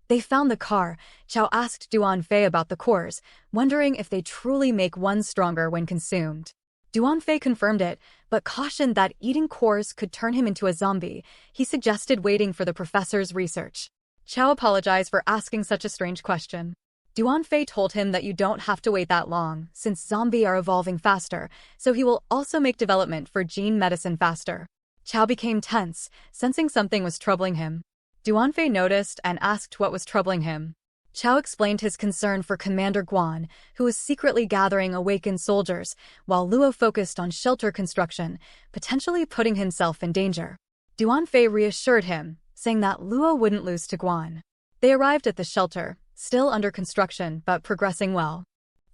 They found the car. Chao asked Duan Fe about the cores, wondering if they truly make one stronger when consumed. Duan Fe confirmed it, but cautioned that eating cores could turn him into a zombie. He suggested waiting for the professor's research. Chao apologized for asking such a strange question. Duan Fe told him that you don't have to wait that long, since zombies are evolving faster, so he will also make development for gene medicine faster. Chao became tense, sensing something was troubling him. Duan Fe noticed and asked what was troubling him. Chao explained his concern for Commander Guan, who was secretly gathering awakened soldiers, while Luo focused on shelter construction, potentially putting himself in danger. Duan Fe reassured him, saying that Luo wouldn't lose to Guan. They arrived at the shelter, still under construction but progressing well.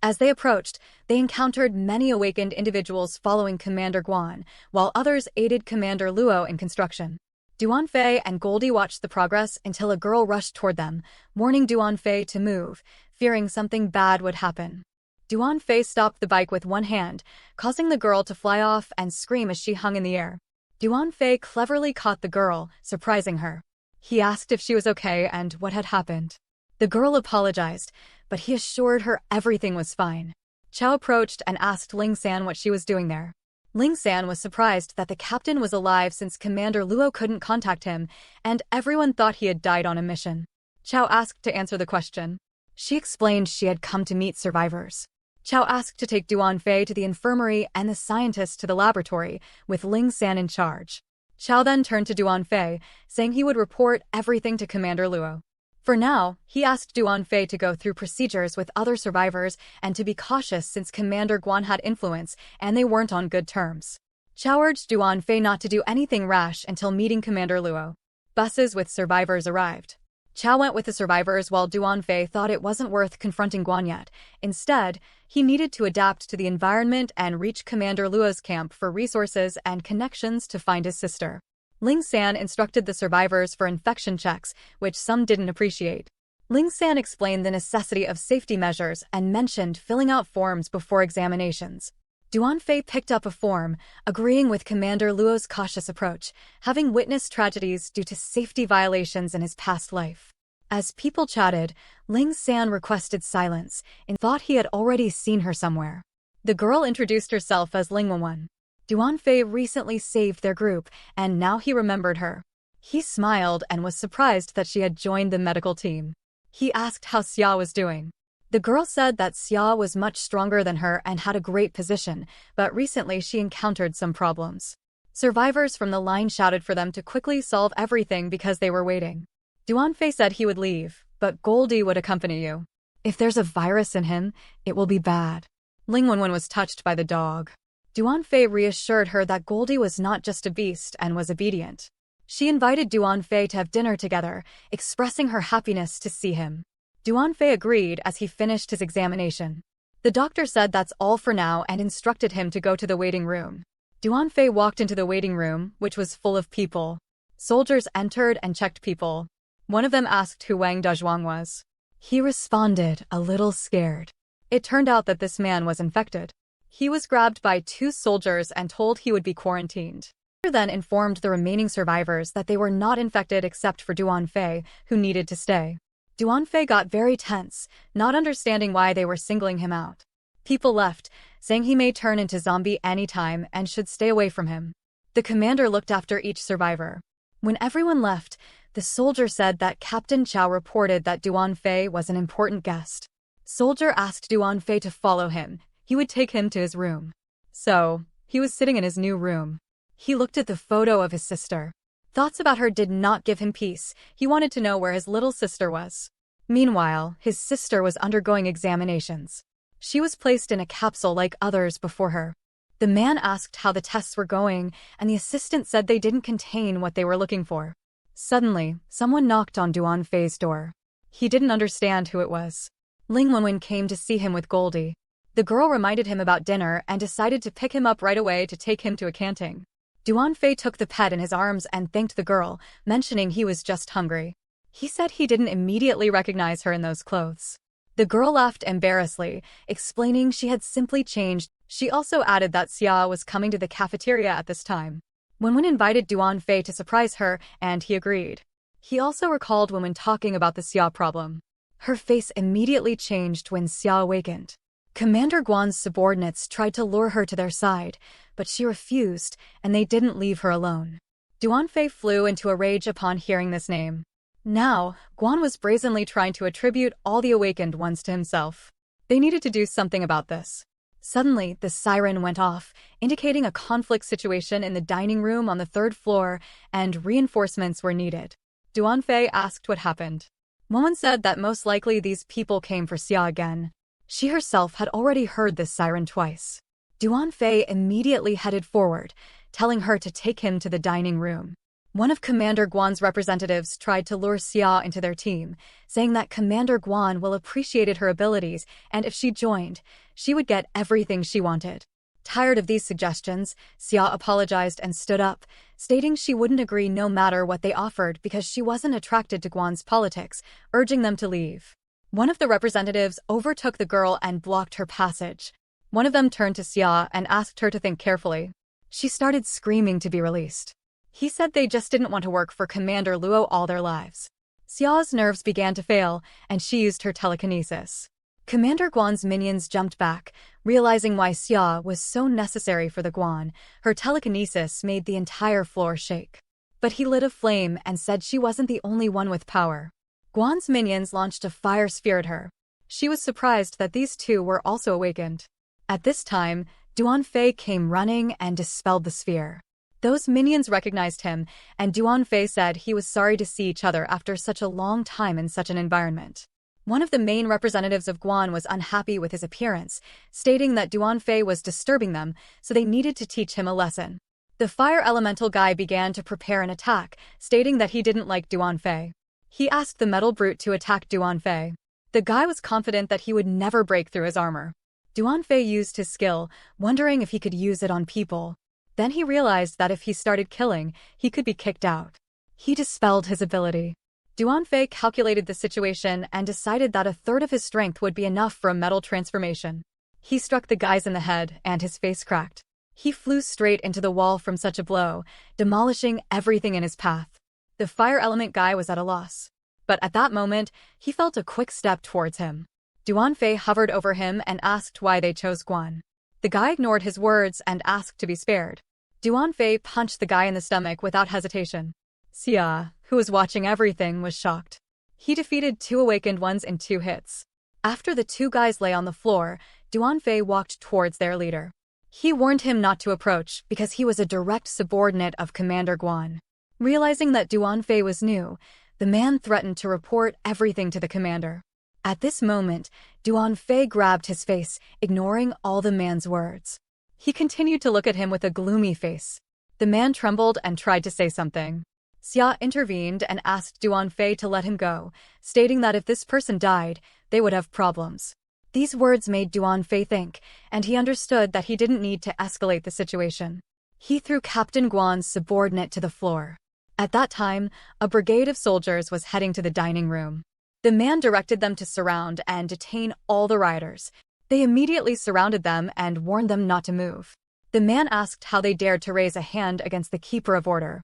As they approached, they encountered many awakened individuals following Commander Guan, while others aided Commander Luo in construction. Duan Fe and Goldie watched the progress until a girl rushed toward them, warning Duan Fe to move, fearing something bad would happen. Duan Fe stopped the bike with one hand, causing the girl to fly off and scream as she hung in the air. Duan Fe cleverly caught the girl, surprising her. He asked if she was okay and what had happened. The girl apologized, but he assured her everything was fine. Chao approached and asked Ling San what she was doing there. Ling San was surprised that the captain was alive since Commander Luo couldn't contact him, and everyone thought he had died on a mission. Chao asked to answer the question. She explained she had come to meet survivors. Chao asked to take Duan Fe to the infirmary and the scientists to the laboratory, with Ling San in charge. Chao then turned to Duan Fe, saying he would report everything to Commander Luo. For now, he asked Duan Fe to go through procedures with other survivors and to be cautious since Commander Guan had influence and they weren't on good terms. Chao urged Duan Fe not to do anything rash until meeting Commander Luo. Buses with survivors arrived. Chao went with the survivors while Duan Fe thought it wasn't worth confronting Guan yet. Instead, he needed to adapt to the environment and reach Commander Luo's camp for resources and connections to find his sister. Ling San instructed the survivors for infection checks, which some didn't appreciate. Ling San explained the necessity of safety measures and mentioned filling out forms before examinations. Duan Fe picked up a form, agreeing with Commander Luo's cautious approach, having witnessed tragedies due to safety violations in his past life. As people chatted, Ling San requested silence and thought he had already seen her somewhere. The girl introduced herself as Ling Wan. Duan Fe recently saved their group, and now he remembered her. He smiled and was surprised that she had joined the medical team. He asked how Xia was doing. The girl said that Xia was much stronger than her and had a great position, but recently she encountered some problems. Survivors from the line shouted for them to quickly solve everything because they were waiting. Duan Fe said he would leave, but Goldie would accompany you. If there's a virus in him, it will be bad. Ling Wenwen was touched by the dog. Duan Fe reassured her that Goldie was not just a beast and was obedient. She invited Duan Fe to have dinner together, expressing her happiness to see him. Duan Fe agreed as he finished his examination. The doctor said that's all for now and instructed him to go to the waiting room. Duan Fe walked into the waiting room, which was full of people. Soldiers entered and checked people. One of them asked who Wang Dezhuang was. He responded, a little scared. It turned out that this man was infected. He was grabbed by 2 soldiers and told he would be quarantined. He then informed the remaining survivors that they were not infected except for Duan Fe, who needed to stay. Duan Fe got very tense, not understanding why they were singling him out. People left, saying he may turn into zombie anytime and should stay away from him. The commander looked after each survivor. When everyone left, the soldier said that Captain Chao reported that Duan Fe was an important guest. Soldier asked Duan Fe to follow him. He would take him to his room. So, he was sitting in his new room. He looked at the photo of his sister. Thoughts about her did not give him peace. He wanted to know where his little sister was. Meanwhile, his sister was undergoing examinations. She was placed in a capsule like others before her. The man asked how the tests were going, and the assistant said they didn't contain what they were looking for. Suddenly, someone knocked on Duan Fe's door. He didn't understand who it was. Ling Wenwen came to see him with Goldie. The girl reminded him about dinner and decided to pick him up right away to take him to a canteen. Duan Fe took the pet in his arms and thanked the girl, mentioning he was just hungry. He said he didn't immediately recognize her in those clothes. The girl laughed embarrassedly, explaining she had simply changed. She also added that Xia was coming to the cafeteria at this time. Wenwen invited Duan Fe to surprise her, and he agreed. He also recalled women talking about the Xia problem. Her face immediately changed when Xia awakened. Commander Guan's subordinates tried to lure her to their side, but she refused, and they didn't leave her alone. Duan Fe flew into a rage upon hearing this name. Now, Guan was brazenly trying to attribute all the awakened ones to himself. They needed to do something about this. Suddenly, the siren went off, indicating a conflict situation in the dining room on the 3rd floor, and reinforcements were needed. Duan Fe asked what happened. Woman said that most likely these people came for Xia again. She herself had already heard this siren twice. Duan Fe immediately headed forward, telling her to take him to the dining room. One of Commander Guan's representatives tried to lure Xia into their team, saying that Commander Guan will appreciate her abilities and if she joined, she would get everything she wanted. Tired of these suggestions, Xia apologized and stood up, stating she wouldn't agree no matter what they offered because she wasn't attracted to Guan's politics, urging them to leave. One of the representatives overtook the girl and blocked her passage. One of them turned to Xia and asked her to think carefully. She started screaming to be released. He said they just didn't want to work for Commander Luo all their lives. Xia's nerves began to fail, and she used her telekinesis. Commander Guan's minions jumped back, realizing why Xia was so necessary for the Guan. Her telekinesis made the entire floor shake. But he lit a flame and said she wasn't the only one with power. Guan's minions launched a fire sphere at her. She was surprised that these two were also awakened. At this time, Duan Fe came running and dispelled the sphere. Those minions recognized him, and Duan Fe said he was sorry to see each other after such a long time in such an environment. One of the main representatives of Guan was unhappy with his appearance, stating that Duan Fe was disturbing them, so they needed to teach him a lesson. The fire elemental guy began to prepare an attack, stating that he didn't like Duan Fe. He asked the metal brute to attack Duan Fe. The guy was confident that he would never break through his armor. Duan Fe used his skill, wondering if he could use it on people. Then he realized that if he started killing, he could be kicked out. He dispelled his ability. Duan Fe calculated the situation and decided that 1/3 of his strength would be enough for a metal transformation. He struck the guys in the head, and his face cracked. He flew straight into the wall from such a blow, demolishing everything in his path. The fire element guy was at a loss. But at that moment, he felt a quick step towards him. Duan Fe hovered over him and asked why they chose Guan. The guy ignored his words and asked to be spared. Duan Fe punched the guy in the stomach without hesitation. Xia, who was watching everything, was shocked. He defeated 2 awakened ones in 2 hits. After the 2 guys lay on the floor, Duan Fe walked towards their leader. He warned him not to approach because he was a direct subordinate of Commander Guan. Realizing that Duan Fe was new, the man threatened to report everything to the commander. At this moment, Duan Fe grabbed his face, ignoring all the man's words. He continued to look at him with a gloomy face. The man trembled and tried to say something. Xia intervened and asked Duan Fe to let him go, stating that if this person died, they would have problems. These words made Duan Fe think, and he understood that he didn't need to escalate the situation. He threw Captain Guan's subordinate to the floor. At that time, a brigade of soldiers was heading to the dining room. The man directed them to surround and detain all the riders. They immediately surrounded them and warned them not to move. The man asked how they dared to raise a hand against the keeper of order.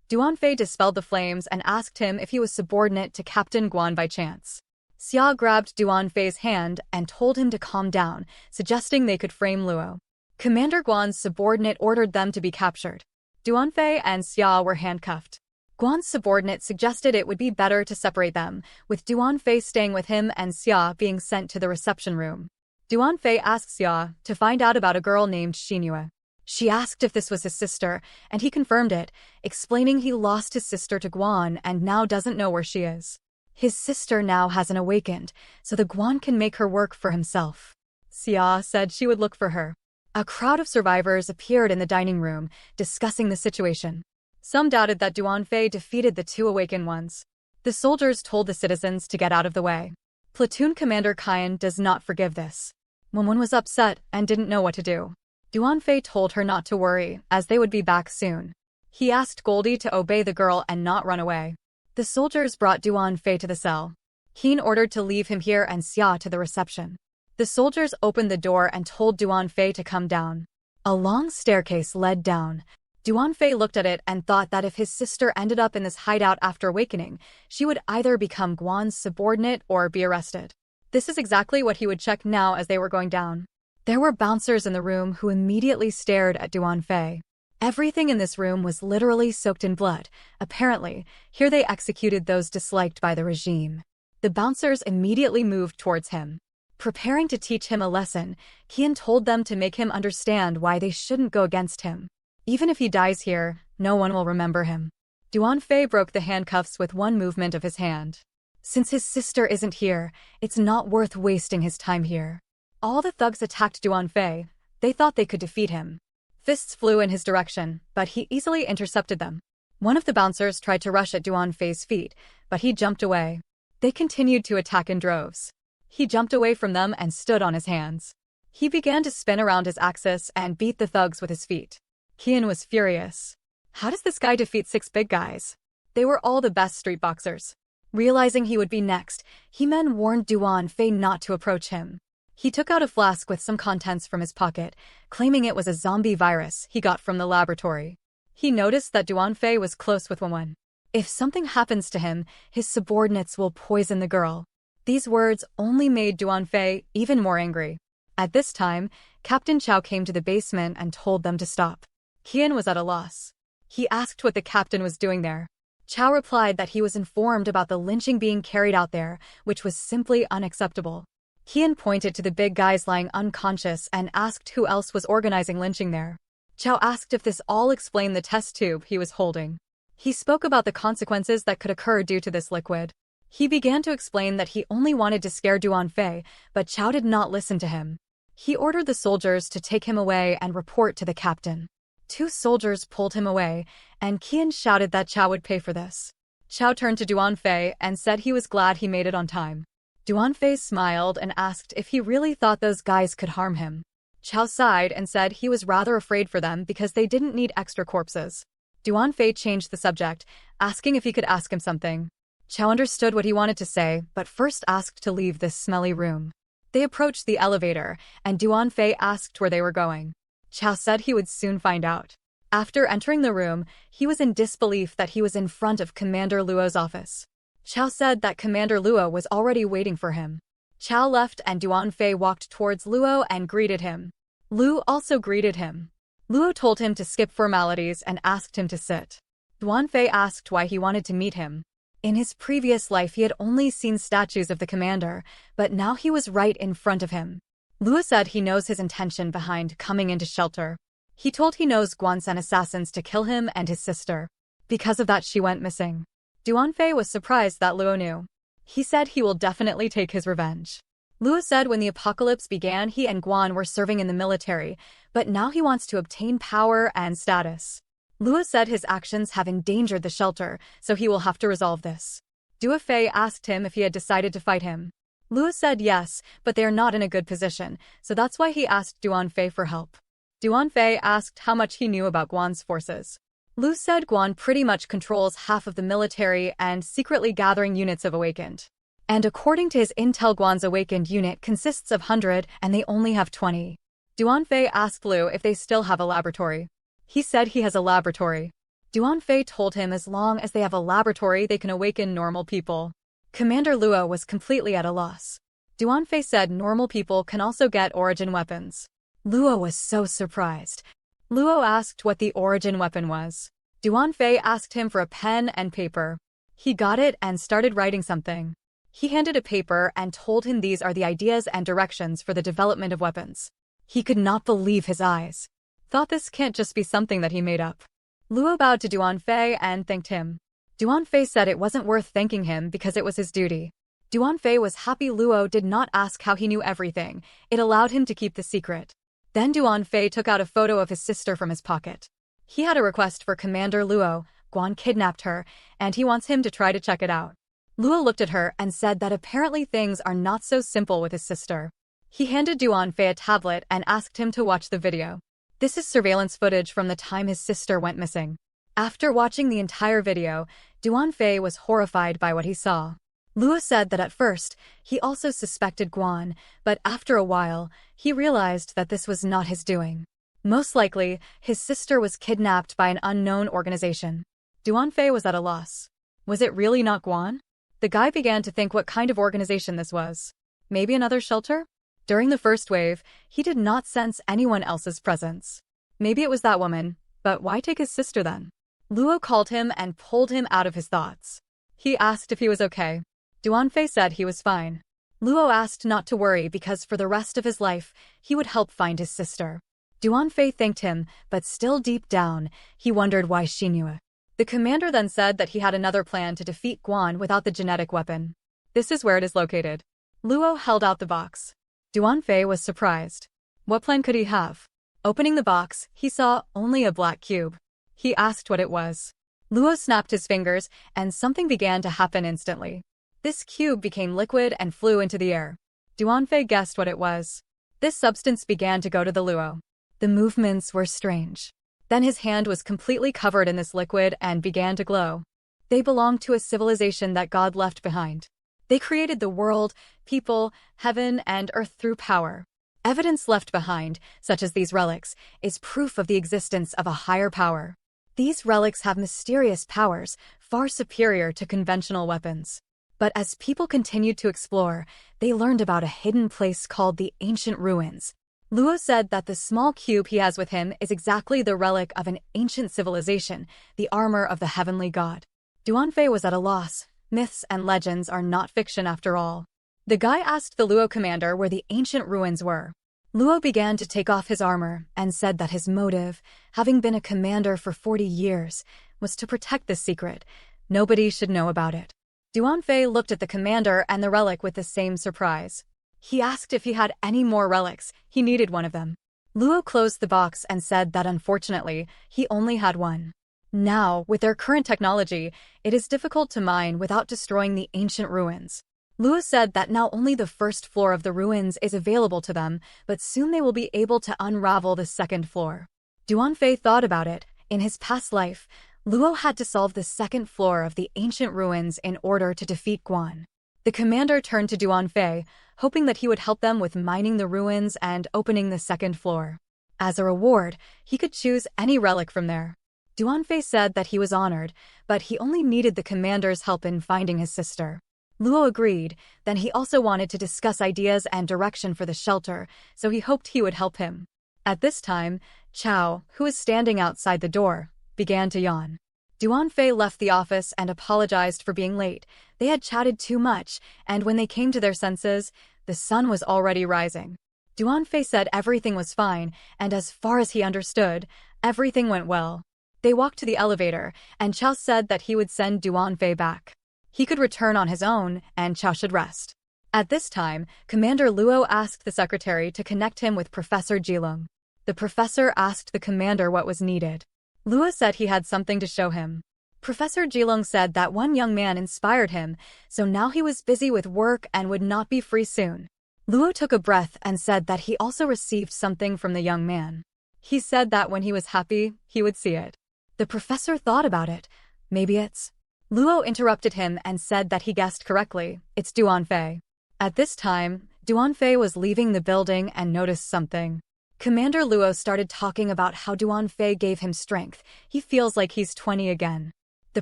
Duan Fe dispelled the flames and asked him if he was subordinate to Captain Guan by chance. Xia grabbed Duan Fe's hand and told him to calm down, suggesting they could frame Luo. Commander Guan's subordinate ordered them to be captured. Duan Fe and Xia were handcuffed. Guan's subordinate suggested it would be better to separate them, with Duan Fe staying with him and Xia being sent to the reception room. Duan Fe asked Xia to find out about a girl named Xinhua. She asked if this was his sister, and he confirmed it, explaining he lost his sister to Guan and now doesn't know where she is. His sister now hasn't awakened, so the Guan can make her work for himself. Xia said she would look for her. A crowd of survivors appeared in the dining room, discussing the situation. Some doubted that Duan Fe defeated the 2 awakened ones. The soldiers told the citizens to get out of the way. Platoon Commander Kyan does not forgive this. Moon was upset and didn't know what to do. Duan Fe told her not to worry, as they would be back soon. He asked Goldie to obey the girl and not run away. The soldiers brought Duan Fe to the cell. Keen ordered to leave him here and Xia to the reception. The soldiers opened the door and told Duan Fe to come down. A long staircase led down. Duan Fe looked at it and thought that if his sister ended up in this hideout after awakening, she would either become Guan's subordinate or be arrested. This is exactly what he would check now as they were going down. There were bouncers in the room who immediately stared at Duan Fe. Everything in this room was literally soaked in blood. Apparently, here they executed those disliked by the regime. The bouncers immediately moved towards him. Preparing to teach him a lesson, Qian told them to make him understand why they shouldn't go against him. Even if he dies here, no one will remember him. Duan Fe broke the handcuffs with one movement of his hand. Since his sister isn't here, it's not worth wasting his time here. All the thugs attacked Duan Fe. They thought they could defeat him. Fists flew in his direction, but he easily intercepted them. One of the bouncers tried to rush at Duan Fe's feet, but he jumped away. They continued to attack in droves. He jumped away from them and stood on his hands. He began to spin around his axis and beat the thugs with his feet. Qian was furious. How does this guy defeat 6 big guys? They were all the best street boxers. Realizing he would be next, he warned Duan Fe not to approach him. He took out a flask with some contents from his pocket, claiming it was a zombie virus he got from the laboratory. He noticed that Duan Fe was close with Wen. If something happens to him, his subordinates will poison the girl. These words only made Duan Fe even more angry. At this time, Captain Chow came to the basement and told them to stop. Qian was at a loss. He asked what the captain was doing there. Chow replied that he was informed about the lynching being carried out there, which was simply unacceptable. Qian pointed to the big guys lying unconscious and asked who else was organizing lynching there. Chow asked if this all explained the test tube he was holding. He spoke about the consequences that could occur due to this liquid. He began to explain that he only wanted to scare Duan Fe, but Chow did not listen to him. He ordered the soldiers to take him away and report to the captain. 2 soldiers pulled him away, and Qian shouted that Chow would pay for this. Chow turned to Duan Fe and said he was glad he made it on time. Duan Fe smiled and asked if he really thought those guys could harm him. Chow sighed and said he was rather afraid for them because they didn't need extra corpses. Duan Fe changed the subject, asking if he could ask him something. Chow understood what he wanted to say, but first asked to leave this smelly room. They approached the elevator, and Duan Fe asked where they were going. Chow said he would soon find out. After entering the room, he was in disbelief that he was in front of Commander Luo's office. Chow said that Commander Luo was already waiting for him. Chow left and Duan Fe walked towards Luo and greeted him. Luo also greeted him. Luo told him to skip formalities and asked him to sit. Duan Fe asked why he wanted to meet him. In his previous life he had only seen statues of the commander, but now he was right in front of him. Luo said he knows his intention behind coming into shelter. He told he knows Guan sent assassins to kill him and his sister. Because of that she went missing. Duan Fe was surprised that Luo knew. He said he will definitely take his revenge. Luo said when the apocalypse began he and Guan were serving in the military, but now he wants to obtain power and status. Luo said his actions have endangered the shelter, so he will have to resolve this. Duan Fe asked him if he had decided to fight him. Luo said yes, but they are not in a good position, so that's why he asked Duan Fe for help. Duan Fe asked how much he knew about Guan's forces. Luo said Guan pretty much controls half of the military and secretly gathering units of awakened. And according to his intel, Guan's awakened unit consists of 100 and they only have 20. Duan Fe asked Luo if they still have a laboratory. He said he has a laboratory. Duan Fe told him as long as they have a laboratory they can awaken normal people. Commander Luo was completely at a loss. Duan Fe said normal people can also get origin weapons. Luo was so surprised. Luo asked what the origin weapon was. Duan Fe asked him for a pen and paper. He got it and started writing something. He handed a paper and told him these are the ideas and directions for the development of weapons. He could not believe his eyes. Thought this can't just be something that he made up. Luo bowed to Duan Fe and thanked him. Duan Fe said it wasn't worth thanking him because it was his duty. Duan Fe was happy Luo did not ask how he knew everything. It allowed him to keep the secret. Then Duan Fe took out a photo of his sister from his pocket. He had a request for Commander Luo. Guan kidnapped her, and he wants him to try to check it out. Luo looked at her and said that apparently things are not so simple with his sister. He handed Duan Fe a tablet and asked him to watch the video. This is surveillance footage from the time his sister went missing. After watching the entire video, Duan Fe was horrified by what he saw. Luo said that at first, he also suspected Guan, but after a while, he realized that this was not his doing. Most likely, his sister was kidnapped by an unknown organization. Duan Fe was at a loss. Was it really not Guan? The guy began to think what kind of organization this was. Maybe another shelter? During the first wave, he did not sense anyone else's presence. Maybe it was that woman, but why take his sister then? Luo called him and pulled him out of his thoughts. He asked if he was okay. Duan Fe said he was fine. Luo asked not to worry because for the rest of his life, he would help find his sister. Duan Fe thanked him, but still deep down, he wondered why she knew it. The commander then said that he had another plan to defeat Guan without the genetic weapon. This is where it is located. Luo held out the box. Duan Fe was surprised. What plan could he have? Opening the box, he saw only a black cube. He asked what it was. Luo snapped his fingers, and something began to happen instantly. This cube became liquid and flew into the air. Duan Fe guessed what it was. This substance began to go to the Luo. The movements were strange. Then his hand was completely covered in this liquid and began to glow. They belonged to a civilization that God left behind. They created the world, people, heaven, and earth through power. Evidence left behind, such as these relics, is proof of the existence of a higher power. These relics have mysterious powers, far superior to conventional weapons. But as people continued to explore, they learned about a hidden place called the Ancient Ruins. Luo said that the small cube he has with him is exactly the relic of an ancient civilization, the armor of the heavenly god. Duan Fe was at a loss. Myths and legends are not fiction after all. The guy asked the Luo commander where the ancient ruins were. Luo began to take off his armor and said that his motive, having been a commander for 40 years, was to protect this secret. Nobody should know about it. Duan Fe looked at the commander and the relic with the same surprise. He asked if he had any more relics. He needed one of them. Luo closed the box and said that unfortunately, he only had one. Now, with their current technology, it is difficult to mine without destroying the ancient ruins. Luo said that now only the first floor of the ruins is available to them, but soon they will be able to unravel the second floor. Duan Fe thought about it. In his past life, Luo had to solve the second floor of the ancient ruins in order to defeat Guan. The commander turned to Duan Fe, hoping that he would help them with mining the ruins and opening the second floor. As a reward, he could choose any relic from there. Duan Fe said that he was honored, but he only needed the commander's help in finding his sister. Luo agreed, then he also wanted to discuss ideas and direction for the shelter, so he hoped he would help him. At this time, Chao, who was standing outside the door, began to yawn. Duan Fe left the office and apologized for being late. They had chatted too much, and when they came to their senses, the sun was already rising. Duan Fe said everything was fine, and as far as he understood, everything went well. They walked to the elevator, and Chao said that he would send Duan Fe back. He could return on his own, and Chao should rest. At this time, Commander Luo asked the secretary to connect him with Professor Jilong. The professor asked the commander what was needed. Luo said he had something to show him. Professor Jilong said that one young man inspired him, so now he was busy with work and would not be free soon. Luo took a breath and said that he also received something from the young man. He said that when he was happy, he would see it. The professor thought about it. Maybe it's... Luo interrupted him and said that he guessed correctly. It's Duan Fe. At this time, Duan Fe was leaving the building and noticed something. Commander Luo started talking about how Duan Fe gave him strength. He feels like he's 20 again. The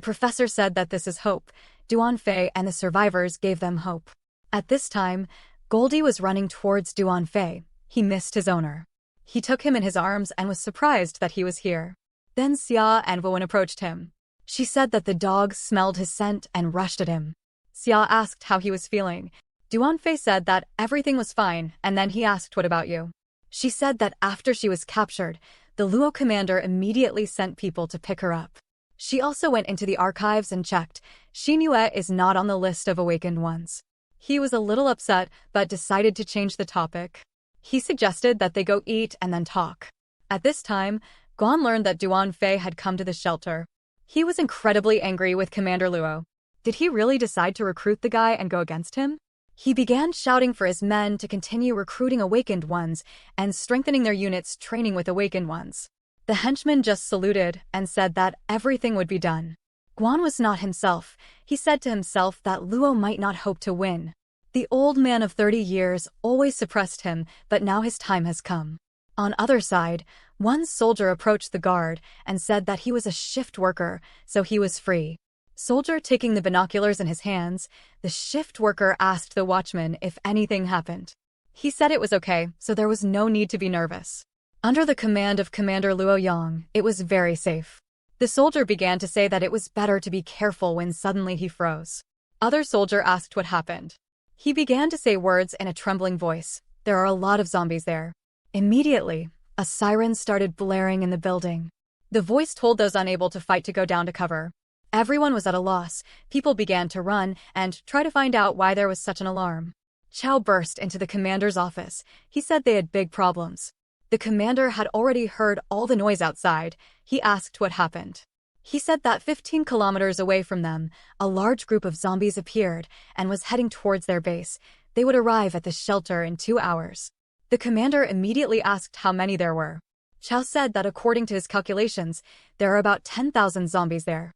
professor said that this is hope. Duan Fe and the survivors gave them hope. At this time, Goldie was running towards Duan Fe. He missed his owner. He took him in his arms and was surprised that he was here. Then Xia and Wuan approached him. She said that the dog smelled his scent and rushed at him. Xia asked how he was feeling. Duan Fe said that everything was fine, and then he asked, "What about you?" She said that after she was captured, the Luo commander immediately sent people to pick her up. She also went into the archives and checked. Xinhue is not on the list of awakened ones. He was a little upset, but decided to change the topic. He suggested that they go eat and then talk. At this time, Guan learned that Duan Fe had come to the shelter. He was incredibly angry with Commander Luo. Did he really decide to recruit the guy and go against him? He began shouting for his men to continue recruiting awakened ones and strengthening their units training with awakened ones. The henchman just saluted and said that everything would be done. Guan was not himself. He said to himself that Luo might not hope to win. The old man of 30 years always suppressed him, but now his time has come. On other side, One soldier approached the guard and said that he was a shift worker, so he was free. Soldier taking the binoculars in his hands, the shift worker asked the watchman if anything happened. He said it was okay, so there was no need to be nervous. Under the command of Commander Luo, it was very safe. The soldier began to say that it was better to be careful when suddenly he froze. Other soldier asked what happened. He began to say words in a trembling voice. There are a lot of zombies there. Immediately, a siren started blaring in the building. The voice told those unable to fight to go down to cover. Everyone was at a loss. People began to run and try to find out why there was such an alarm. Chow burst into the commander's office. He said they had big problems. The commander had already heard all the noise outside. He asked what happened. He said that 15 kilometers away from them, a large group of zombies appeared and was heading towards their base. They would arrive at the shelter in 2 hours. The commander immediately asked how many there were. Chow said that according to his calculations, there are about 10,000 zombies there.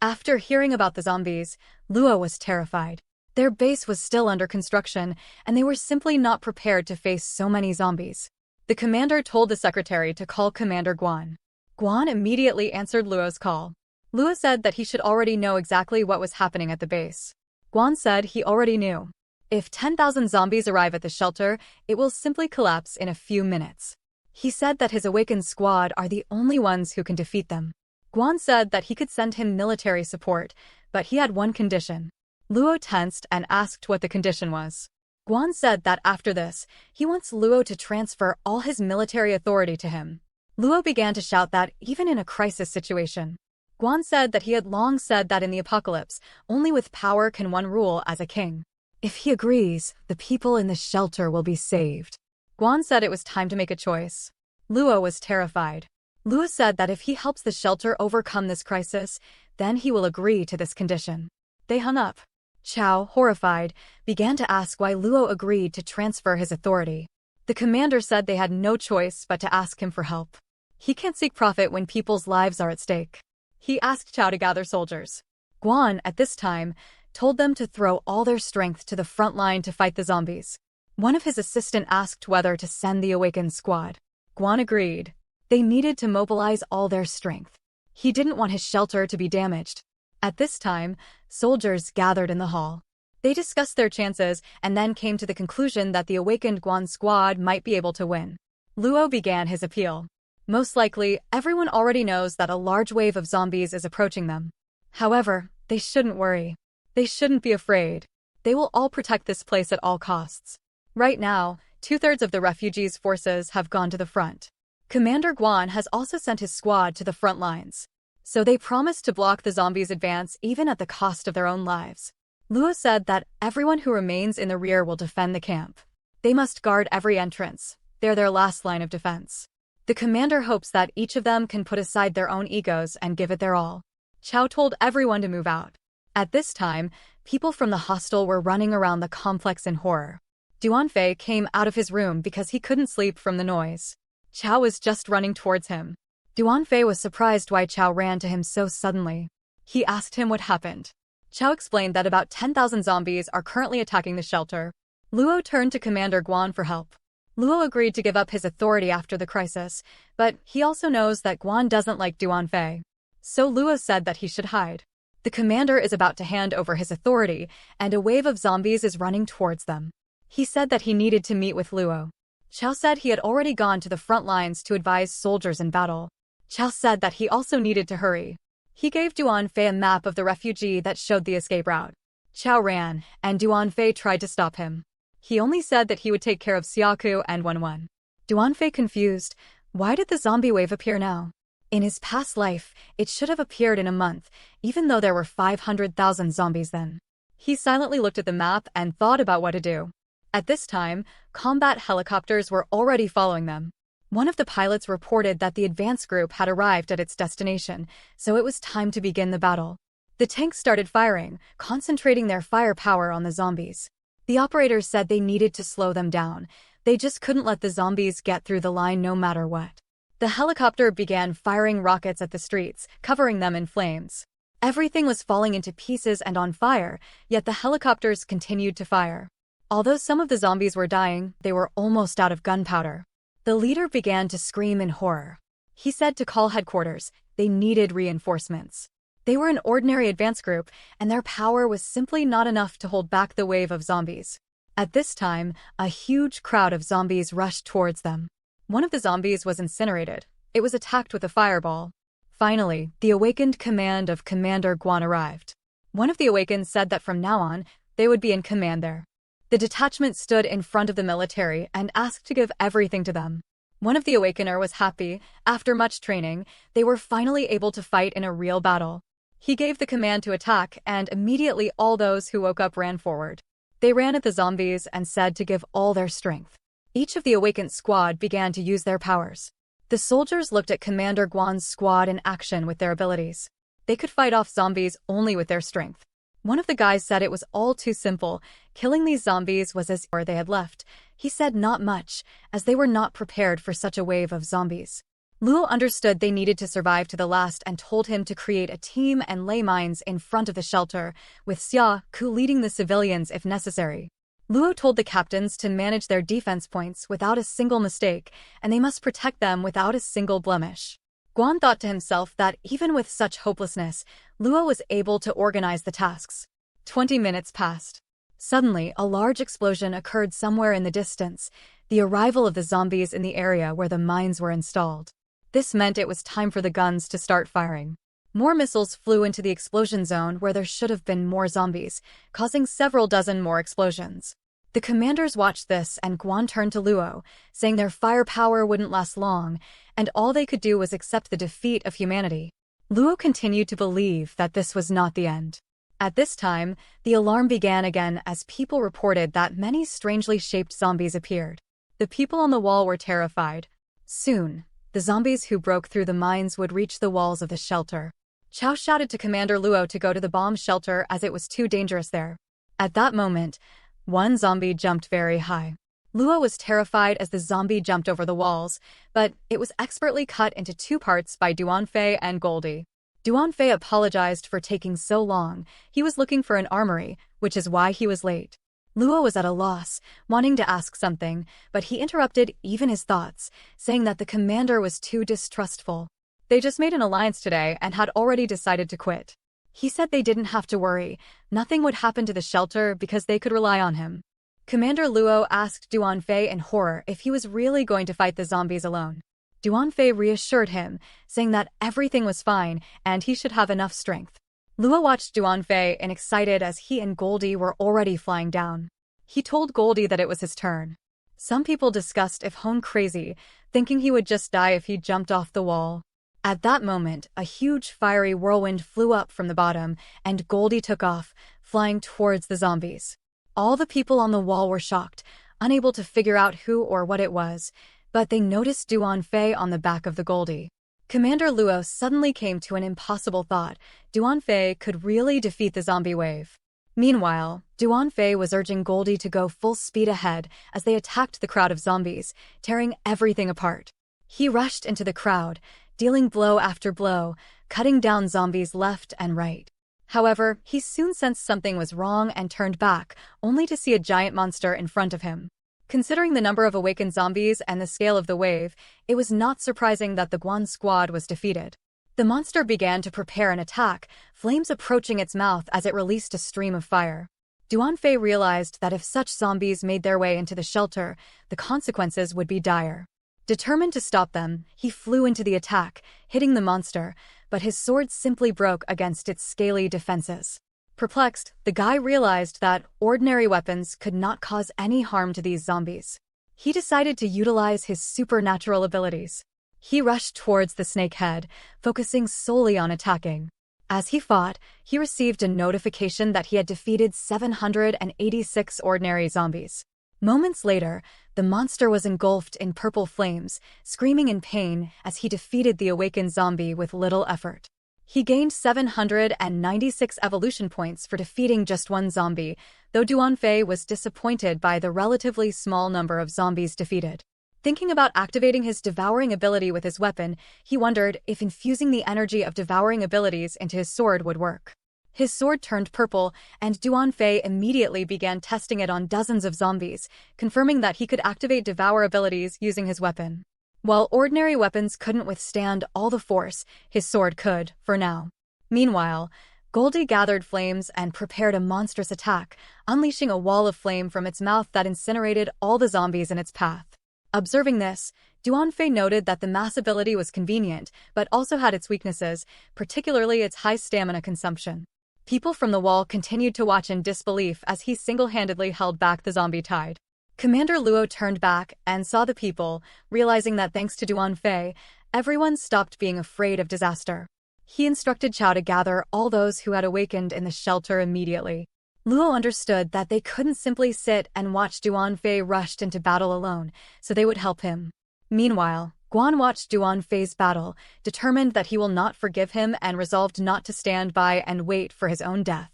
After hearing about the zombies, Luo was terrified. Their base was still under construction, and they were simply not prepared to face so many zombies. The commander told the secretary to call Commander Guan. Guan immediately answered Luo's call. Luo said that he should already know exactly what was happening at the base. Guan said he already knew. If 10,000 zombies arrive at the shelter, it will simply collapse in a few minutes. He said that his awakened squad are the only ones who can defeat them. Guan said that he could send him military support, but he had one condition. Luo tensed and asked what the condition was. Guan said that after this, he wants Luo to transfer all his military authority to him. Luo began to shout that even in a crisis situation. Guan said that he had long said that in the apocalypse, only with power can one rule as a king. If he agrees, the people in the shelter will be saved. Guan said it was time to make a choice. Luo was terrified. Luo said that if he helps the shelter overcome this crisis, then he will agree to this condition. They hung up. Chow, horrified, began to ask why Luo agreed to transfer his authority. The commander said they had no choice but to ask him for help. He can't seek profit when people's lives are at stake. He asked Chow to gather soldiers. Guan, at this time, told them to throw all their strength to the front line to fight the zombies. One of his assistants asked whether to send the awakened squad. Guan agreed. They needed to mobilize all their strength. He didn't want his shelter to be damaged. At this time, soldiers gathered in the hall. They discussed their chances and then came to the conclusion that the awakened Guan squad might be able to win. Luo began his appeal. Most likely, everyone already knows that a large wave of zombies is approaching them. However, they shouldn't worry. They shouldn't be afraid. They will all protect this place at all costs. Right now, 2/3 of the refugees' forces have gone to the front. Commander Guan has also sent his squad to the front lines. So they promised to block the zombies' advance even at the cost of their own lives. Luo said that everyone who remains in the rear will defend the camp. They must guard every entrance. They're their last line of defense. The commander hopes that each of them can put aside their own egos and give it their all. Chow told everyone to move out. At this time, people from the hostel were running around the complex in horror. Duan Fe came out of his room because he couldn't sleep from the noise. Chow was just running towards him. Duan Fe was surprised why Chow ran to him so suddenly. He asked him what happened. Chow explained that about 10,000 zombies are currently attacking the shelter. Luo turned to Commander Guan for help. Luo agreed to give up his authority after the crisis, but he also knows that Guan doesn't like Duan Fe. So Luo said that he should hide. The commander is about to hand over his authority, and a wave of zombies is running towards them. He said that he needed to meet with Luo. Chow said he had already gone to the front lines to advise soldiers in battle. Chow said that he also needed to hurry. He gave Duan Fe a map of the refugee that showed the escape route. Chow ran, and Duan Fe tried to stop him. He only said that he would take care of Xiaoku and Wenwen. Duan Fe confused. Why did the zombie wave appear now? In his past life, it should have appeared in a month, even though there were 500,000 zombies then. He silently looked at the map and thought about what to do. At this time, combat helicopters were already following them. One of the pilots reported that the advance group had arrived at its destination, so it was time to begin the battle. The tanks started firing, concentrating their firepower on the zombies. The operators said they needed to slow them down. They just couldn't let the zombies get through the line no matter what. The helicopter began firing rockets at the streets, covering them in flames. Everything was falling into pieces and on fire, yet the helicopters continued to fire. Although some of the zombies were dying, they were almost out of gunpowder. The leader began to scream in horror. He said to call headquarters. They needed reinforcements. They were an ordinary advance group, and their power was simply not enough to hold back the wave of zombies. At this time, a huge crowd of zombies rushed towards them. One of the zombies was incinerated. It was attacked with a fireball. Finally, the awakened command of Commander Guan arrived. One of the awakened said that from now on, they would be in command there. The detachment stood in front of the military and asked to give everything to them. One of the awakener was happy. After much training, they were finally able to fight in a real battle. He gave the command to attack, and immediately all those who woke up ran forward. They ran at the zombies and said to give all their strength. Each of the awakened squad began to use their powers. The soldiers looked at Commander Guan's squad in action with their abilities. They could fight off zombies only with their strength. One of the guys said it was all too simple. Killing these zombies was as they had left. He said not much, as they were not prepared for such a wave of zombies. Luo understood they needed to survive to the last and told him to create a team and lay mines in front of the shelter, with Xia Ku leading the civilians if necessary. Luo told the captains to manage their defense points without a single mistake, and they must protect them without a single blemish. Guan thought to himself that even with such hopelessness, Luo was able to organize the tasks. 20 minutes passed. Suddenly, a large explosion occurred somewhere in the distance, the arrival of the zombies in the area where the mines were installed. This meant it was time for the guns to start firing. More missiles flew into the explosion zone where there should have been more zombies, causing several dozen more explosions. The commanders watched this and Guan turned to Luo, saying their firepower wouldn't last long, and all they could do was accept the defeat of humanity. Luo continued to believe that this was not the end. At this time, the alarm began again as people reported that many strangely shaped zombies appeared. The people on the wall were terrified. Soon, the zombies who broke through the mines would reach the walls of the shelter. Chao shouted to Commander Luo to go to the bomb shelter as it was too dangerous there. At that moment, one zombie jumped very high. Luo was terrified as the zombie jumped over the walls, but it was expertly cut into two parts by Duan Fe and Goldie. Duan Fe apologized for taking so long. He was looking for an armory, which is why he was late. Luo was at a loss, wanting to ask something, but he interrupted even his thoughts, saying that the commander was too distrustful. They just made an alliance today and had already decided to quit. He said they didn't have to worry. Nothing would happen to the shelter because they could rely on him. Commander Luo asked Duan Fe in horror if he was really going to fight the zombies alone. Duan Fe reassured him, saying that everything was fine and he should have enough strength. Luo watched Duan Fe and excited as he and Goldie were already flying down. He told Goldie that it was his turn. Some people discussed if Hone crazy, thinking he would just die if he jumped off the wall. At that moment, a huge fiery whirlwind flew up from the bottom, and Goldie took off, flying towards the zombies. All the people on the wall were shocked, unable to figure out who or what it was, but they noticed Duan Fe on the back of the Goldie. Commander Luo suddenly came to an impossible thought. Duan Fe could really defeat the zombie wave. Meanwhile, Duan Fe was urging Goldie to go full speed ahead as they attacked the crowd of zombies, tearing everything apart. He rushed into the crowd, dealing blow after blow, cutting down zombies left and right. However, he soon sensed something was wrong and turned back, only to see a giant monster in front of him. Considering the number of awakened zombies and the scale of the wave, it was not surprising that the Guan squad was defeated. The monster began to prepare an attack, flames approaching its mouth as it released a stream of fire. Duan Fe realized that if such zombies made their way into the shelter, the consequences would be dire. Determined to stop them, he flew into the attack, hitting the monster, but his sword simply broke against its scaly defenses. Perplexed, the guy realized that ordinary weapons could not cause any harm to these zombies. He decided to utilize his supernatural abilities. He rushed towards the snake head, focusing solely on attacking. As he fought, he received a notification that he had defeated 786 ordinary zombies. Moments later, the monster was engulfed in purple flames, screaming in pain as he defeated the awakened zombie with little effort. He gained 796 evolution points for defeating just one zombie, though Duan Fe was disappointed by the relatively small number of zombies defeated. Thinking about activating his devouring ability with his weapon, he wondered if infusing the energy of devouring abilities into his sword would work. His sword turned purple, and Duan Fe immediately began testing it on dozens of zombies, confirming that he could activate devour abilities using his weapon. While ordinary weapons couldn't withstand all the force, his sword could, for now. Meanwhile, Goldie gathered flames and prepared a monstrous attack, unleashing a wall of flame from its mouth that incinerated all the zombies in its path. Observing this, Duan Fe noted that the mass ability was convenient, but also had its weaknesses, particularly its high stamina consumption. People from the wall continued to watch in disbelief as he single-handedly held back the zombie tide. Commander Luo turned back and saw the people, realizing that thanks to Duan Fe, everyone stopped being afraid of disaster. He instructed Chao to gather all those who had awakened in the shelter immediately. Luo understood that they couldn't simply sit and watch Duan Fe rushed into battle alone, so they would help him. Meanwhile, Guan watched Duan Fe's battle, determined that he will not forgive him and resolved not to stand by and wait for his own death.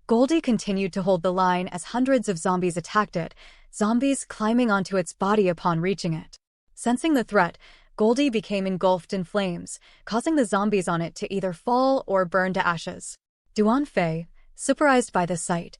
Goldie continued to hold the line as hundreds of zombies attacked it, zombies climbing onto its body upon reaching it. Sensing the threat, Goldie became engulfed in flames, causing the zombies on it to either fall or burn to ashes. Duan Fe, surprised by the sight,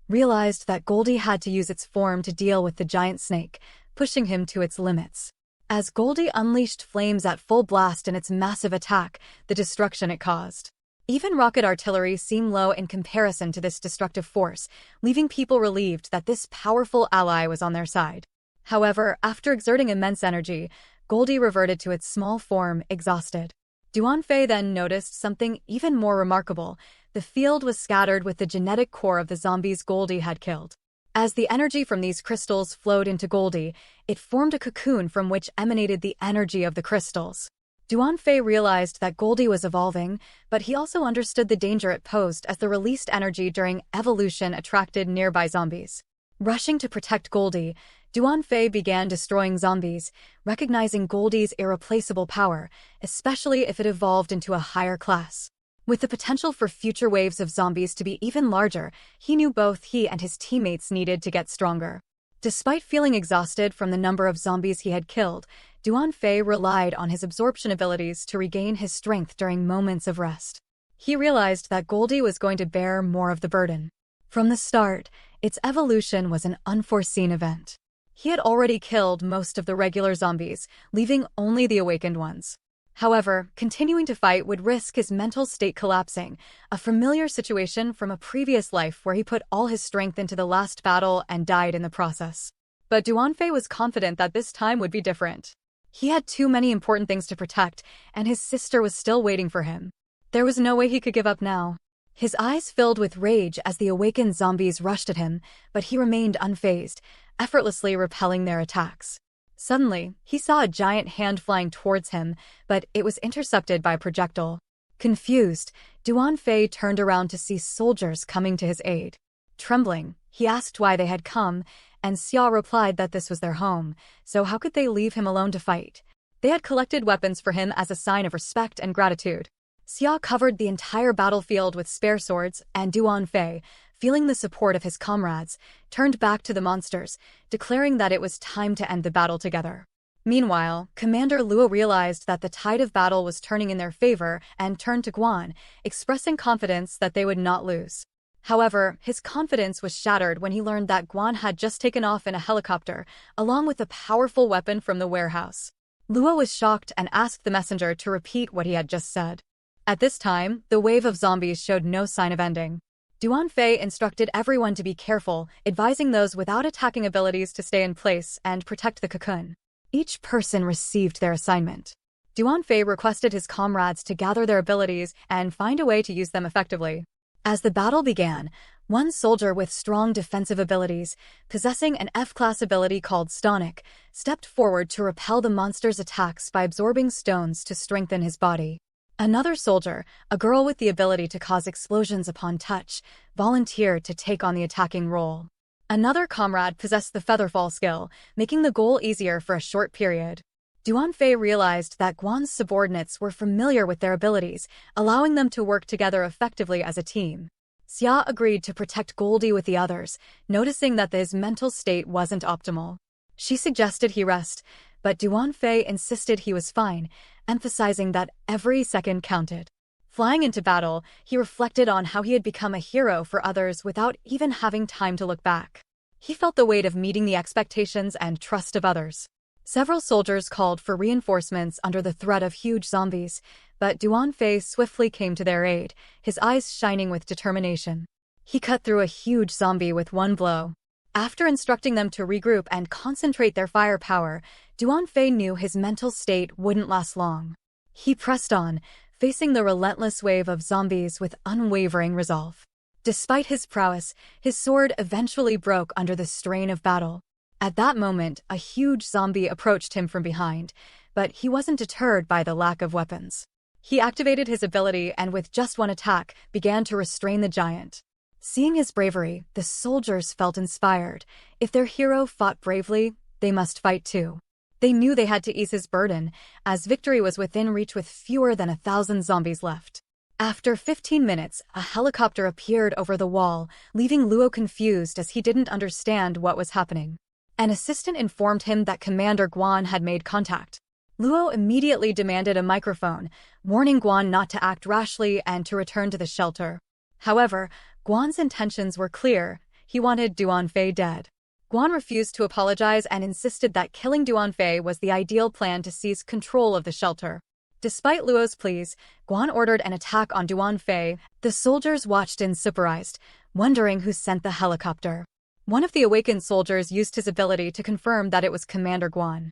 realized that Goldie had to use its form to deal with the giant snake, pushing him to its limits. As Goldie unleashed flames at full blast in its massive attack, the destruction it caused. Even rocket artillery seemed low in comparison to this destructive force, leaving people relieved that this powerful ally was on their side. However, after exerting immense energy, Goldie reverted to its small form, exhausted. Duan Fe then noticed something even more remarkable. The field was scattered with the genetic core of the zombies Goldie had killed. As the energy from these crystals flowed into Goldie, it formed a cocoon from which emanated the energy of the crystals. Duan Fe realized that Goldie was evolving, but he also understood the danger it posed as the released energy during evolution attracted nearby zombies. Rushing to protect Goldie, Duan Fe began destroying zombies, recognizing Goldie's irreplaceable power, especially if it evolved into a higher class. With the potential for future waves of zombies to be even larger, he knew both he and his teammates needed to get stronger. Despite feeling exhausted from the number of zombies he had killed, Duan Fe relied on his absorption abilities to regain his strength during moments of rest. He realized that Goldie was going to bear more of the burden. From the start, its evolution was an unforeseen event. He had already killed most of the regular zombies, leaving only the awakened ones. However, continuing to fight would risk his mental state collapsing, a familiar situation from a previous life where he put all his strength into the last battle and died in the process. But Duan Fe was confident that this time would be different. He had too many important things to protect, and his sister was still waiting for him. There was no way he could give up now. His eyes filled with rage as the awakened zombies rushed at him, but he remained unfazed, effortlessly repelling their attacks. Suddenly, he saw a giant hand flying towards him, but it was intercepted by a projectile. Confused, Duan Fe turned around to see soldiers coming to his aid. Trembling, he asked why they had come, and Xia replied that this was their home, so how could they leave him alone to fight? They had collected weapons for him as a sign of respect and gratitude. Xia covered the entire battlefield with spare swords, and Duan Fe, feeling the support of his comrades, turned back to the monsters, declaring that it was time to end the battle together. Meanwhile, Commander Luo realized that the tide of battle was turning in their favor and turned to Guan, expressing confidence that they would not lose. However, his confidence was shattered when he learned that Guan had just taken off in a helicopter, along with a powerful weapon from the warehouse. Luo was shocked and asked the messenger to repeat what he had just said. At this time, the wave of zombies showed no sign of ending. Duan Fe instructed everyone to be careful, advising those without attacking abilities to stay in place and protect the cocoon. Each person received their assignment. Duan Fe requested his comrades to gather their abilities and find a way to use them effectively. As the battle began, one soldier with strong defensive abilities, possessing an F-class ability called Stonic, stepped forward to repel the monster's attacks by absorbing stones to strengthen his body. Another soldier, a girl with the ability to cause explosions upon touch, volunteered to take on the attacking role. Another comrade possessed the featherfall skill, making the goal easier for a short period. Duan Fe realized that Guan's subordinates were familiar with their abilities, allowing them to work together effectively as a team. Xia agreed to protect Goldie with the others, noticing that his mental state wasn't optimal. She suggested he rest, but Duan Fe insisted he was fine, emphasizing that every second counted. Flying into battle, he reflected on how he had become a hero for others without even having time to look back. He felt the weight of meeting the expectations and trust of others. Several soldiers called for reinforcements under the threat of huge zombies, but Duan Fe swiftly came to their aid, his eyes shining with determination. He cut through a huge zombie with one blow. After instructing them to regroup and concentrate their firepower, Duan Fe knew his mental state wouldn't last long. He pressed on, facing the relentless wave of zombies with unwavering resolve. Despite his prowess, his sword eventually broke under the strain of battle. At that moment, a huge zombie approached him from behind, but he wasn't deterred by the lack of weapons. He activated his ability and with just one attack, began to restrain the giant. Seeing his bravery, the soldiers felt inspired. If their hero fought bravely, they must fight too. They knew they had to ease his burden, as victory was within reach with fewer than 1,000 zombies left. After 15 minutes, a helicopter appeared over the wall, leaving Luo confused as he didn't understand what was happening. An assistant informed him that Commander Guan had made contact. Luo immediately demanded a microphone, warning Guan not to act rashly and to return to the shelter. However, Guan's intentions were clear. He wanted Duan Fe dead. Guan refused to apologize and insisted that killing Duan Fe was the ideal plan to seize control of the shelter. Despite Luo's pleas, Guan ordered an attack on Duan Fe. The soldiers watched in surprise, wondering who sent the helicopter. One of the awakened soldiers used his ability to confirm that it was Commander Guan.